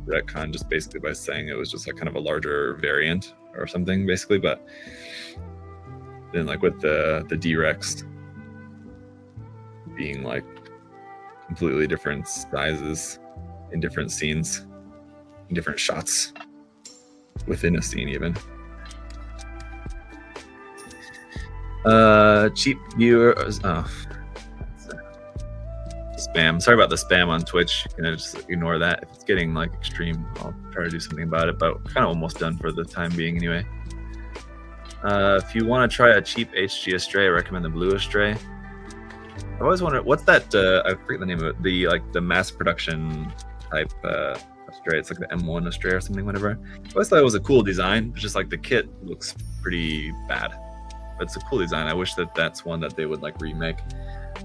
retcon just basically by saying it was just like kind of a larger variant or something basically, but then like with the D-Rex being like completely different sizes in different scenes, in different shots within a scene even. Cheap viewers. Oh, spam. Sorry about the spam on Twitch. You know, just ignore that. If it's getting like extreme, I'll try to do something about it. But kind of almost done for the time being, anyway. If you want to try a cheap HG Astray, I recommend the Blue Astray. I always wonder what's that. I forget the name of it. The mass production type Astray. It's like the M1 Astray or something. Whatever. I always thought it was a cool design. It's just like the kit looks pretty bad. But it's a cool design. I wish that that's one that they would like remake.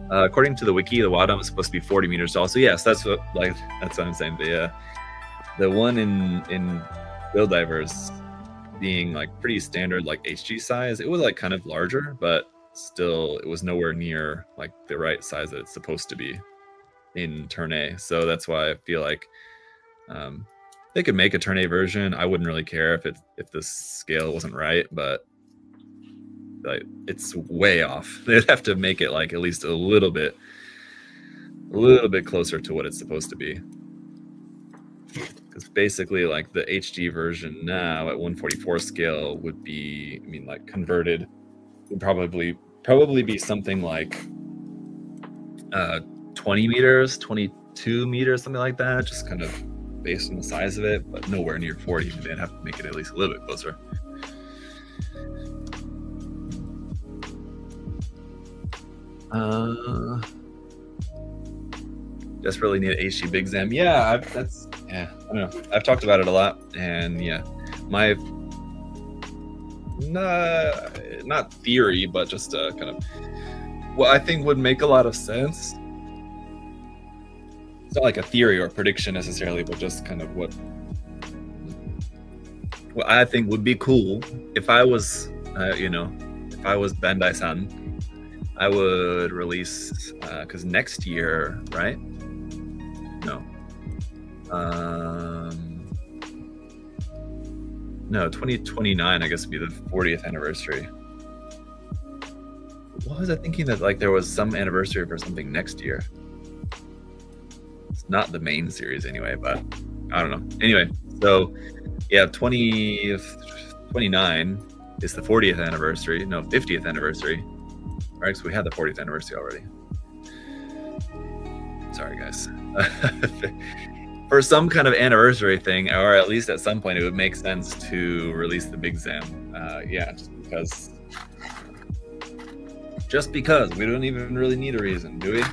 According to the wiki, the Wadom is supposed to be 40 meters tall. So yes, that's what I'm saying. The one in Build Divers being like pretty standard like HG size, it was like kind of larger, but still it was nowhere near like the right size that it's supposed to be in Turn A. So that's why I feel like they could make a Turn A version. I wouldn't really care if the scale wasn't right, but like it's way off. They'd have to make it like at least a little bit closer to what it's supposed to be, because basically like the HG version now at 144 scale would be, I mean, like converted would probably be something like 20 meters, 22 meters, something like that, just kind of based on the size of it, but nowhere near 40. They'd have to make it at least a little bit closer. Desperately need an HG Big Zam. Yeah, I don't know. I've talked about it a lot, and yeah, my not theory, but just kind of what I think would make a lot of sense it's not like a theory or a prediction necessarily, but just kind of what I think would be cool if I was, if I was Bandai-san, I would release, because next year, right? No. No, 2029, I guess, would be the 40th anniversary. What was I thinking that like there was some anniversary for something next year? It's not the main series anyway, but I don't know. Anyway, so yeah, 29 is the 40th anniversary. No, 50th anniversary. Right, so we had the 40th anniversary already. Sorry, guys. For some kind of anniversary thing, or at least at some point, it would make sense to release the Big Zam. Yeah, just because we don't even really need a reason, do we?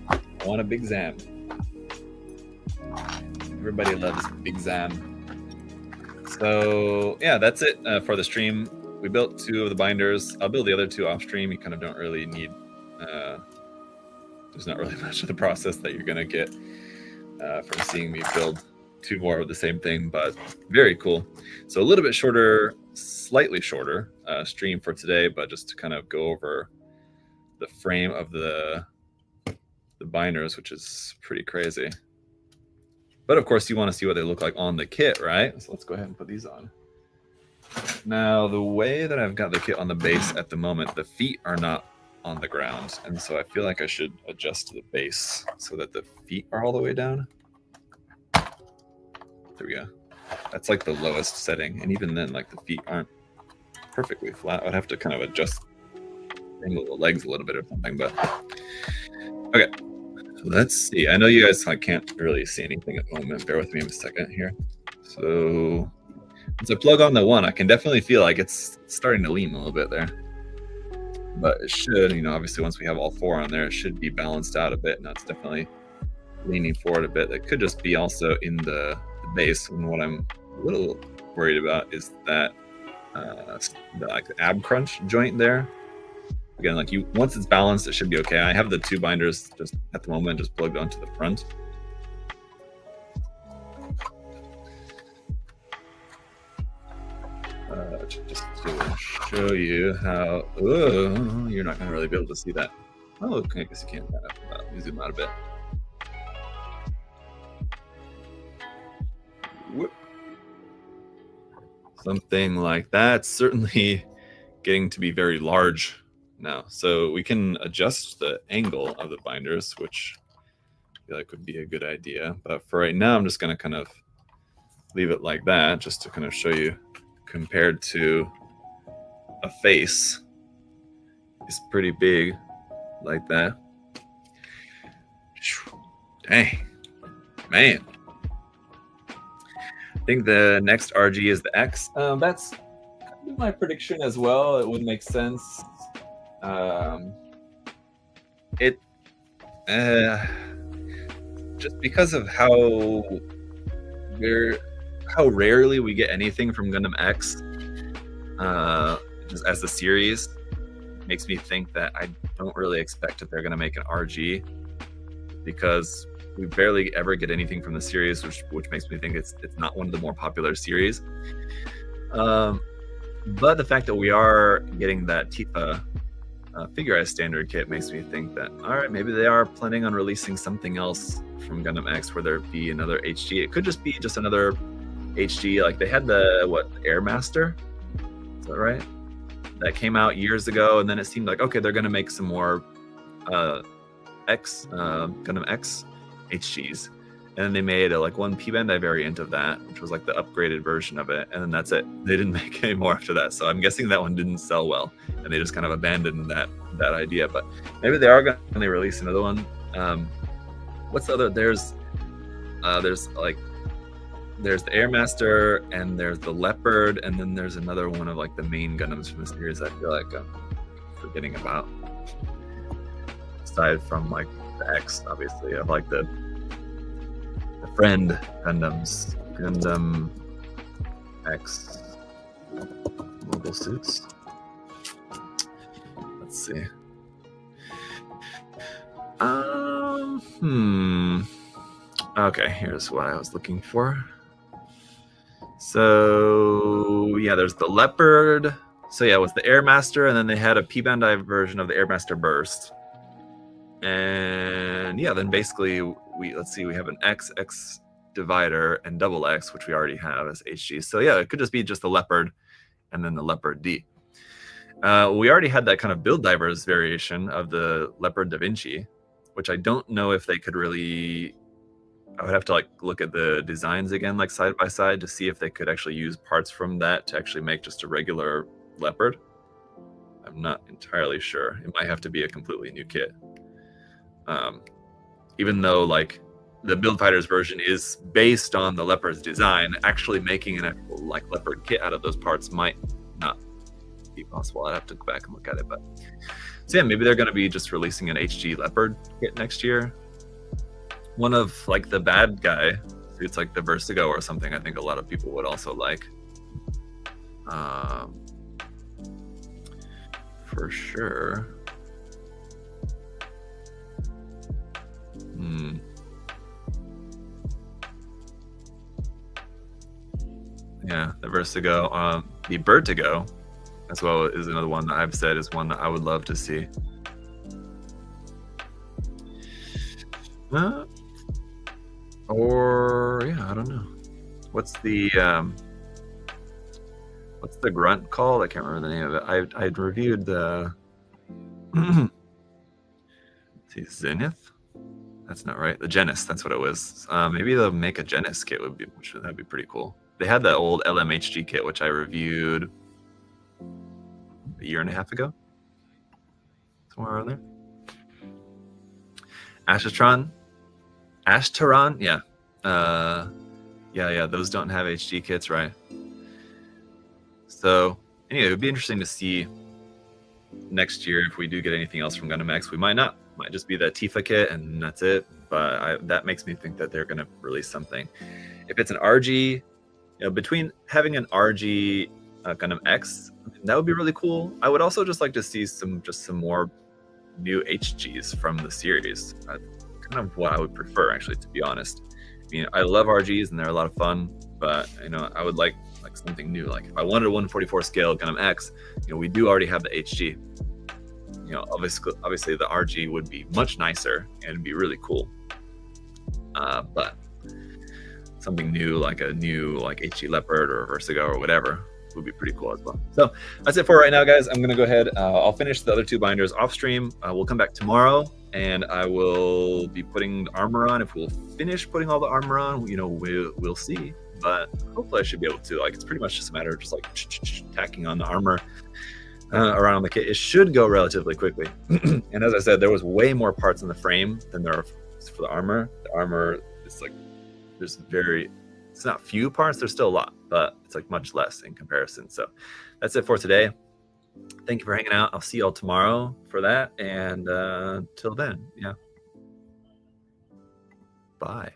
I want a Big Zam. Everybody loves Big Zam. So yeah, that's it for the stream. We built 2 of the binders. I'll build the other 2 off stream. You kind of don't really need. There's not really much of the process that you're gonna get from seeing me build 2 more of the same thing, but very cool. So a little bit shorter, slightly shorter stream for today, but just to kind of go over the frame of the binders, which is pretty crazy. But of course, you want to see what they look like on the kit, right? So let's go ahead and put these on. Now, the way that I've got the kit on the base at the moment, the feet are not on the ground. And so I feel like I should adjust the base so that the feet are all the way down. There we go. That's like the lowest setting. And even then, like the feet aren't perfectly flat. I'd have to kind of adjust, angle the legs a little bit or something, but okay. So let's see. I know you guys can't really see anything at the moment. Bear with me a second here. So once I plug on the 1, I can definitely feel like it's starting to lean a little bit there. But it should, obviously once we have all 4 on there, it should be balanced out a bit. Now it's definitely leaning forward a bit. It could just be also in the base. And what I'm a little worried about is that the ab crunch joint there. Again, once it's balanced, it should be okay. I have the 2 binders just at the moment just plugged onto the front. Just to show you how. Oh, you're not going to really be able to see that. Oh, okay, I guess you can. Let me zoom out a bit. Whoop. Something like that. Certainly getting to be very large now. So we can adjust the angle of the binders, which I feel like would be a good idea. But for right now, I'm just going to kind of leave it like that, just to kind of show you compared to a face. It's pretty big like that. Dang, man. I think the next RG is the X. That's kind of my prediction as well. It would make sense. Just because of how rarely we get anything from Gundam X, just as the series, makes me think that I don't really expect that they're going to make an RG, because we barely ever get anything from the series, which makes me think it's not one of the more popular series. But the fact that we are getting that Tifa figurized standard kit makes me think that, all right, maybe they are planning on releasing something else from Gundam X, where there be another HG. It could just be just another HG. Like they had the Air Master, is that right? That came out years ago, and then it seemed like, okay, they're going to make some more Gundam X HGs, and then they made a one P-Bandai variant of that, which was like the upgraded version of it, and then that's it. They didn't make any more after that, so I'm guessing that one didn't sell well, and they just kind of abandoned that idea. But maybe they are going to release another one. What's the other? There's the Air Master, and there's the Leopard, and then there's another one of the main Gundams from the series I feel like I'm forgetting about. Aside from the X, obviously, of the friend Gundams, Gundam X mobile suits. Let's see. Okay, here's what I was looking for. So yeah, there's the Leopard. So yeah, it was the Airmaster, and then they had a P Bandai version of the Airmaster Burst. And yeah, then basically we have an X divider and double X, which we already have as HG. So yeah, it could just be just the Leopard and then the Leopard D. We already had that kind of build divers variation of the Leopard Da Vinci, which I don't know if they could really. I would have to like look at the designs again, like side by side, to see if they could actually use parts from that to actually make just a regular Leopard. I'm not entirely sure. It might have to be a completely new kit. Even though like the Build Fighters version is based on the Leopard's design, actually making an actual like Leopard kit out of those parts might not be possible. I'd have to go back and look at it. But so yeah, maybe they're going to be just releasing an HG Leopard kit next year. One of like the bad guy, it's like the Vertigo or something. I think a lot of people would also like, for sure. Yeah, the Vertigo. The Vertigo as well is another one that I've said is one that I would love to see. Or yeah, I don't know. What's the grunt called? I can't remember the name of it. I'd reviewed the see, Zenith. That's not right. The Genis, that's what it was. Maybe they'll make a Genis kit that'd be pretty cool. They had that old LMHG kit which I reviewed a year and a half ago. Somewhere around there. Ashtaron, yeah. Yeah, those don't have HG kits, right? So anyway, it would be interesting to see next year if we do get anything else from Gundam X. We might not. Might just be the Tifa kit and that's it. But that makes me think that they're going to release something. If it's an RG, between having an RG Gundam X, that would be really cool. I would also just like to see some more new HGs from the series. Kind of what I would prefer, actually, to be honest. I mean, I love RGs and they're a lot of fun, but I would like something new. Like if I wanted a 144 scale Gundam X, we do already have the HG. Obviously the RG would be much nicer and be really cool. But something new, like a new HG Leopard or Vertigo or whatever, would be pretty cool as well. So that's it for right now, guys. I'm gonna go ahead. I'll finish the other two binders off stream. We'll come back tomorrow and I will be putting the armor on. If we'll finish putting all the armor on, we'll see. But hopefully I should be able to. It's pretty much just a matter of just tacking on the armor around the kit. It should go relatively quickly. And as I said, there was way more parts in the frame than there are for the armor. The armor is it's not few parts. There's still a lot, but it's much less in comparison. So that's it for today. Thank you for hanging out. I'll see y'all tomorrow for that. And till then, yeah. Bye.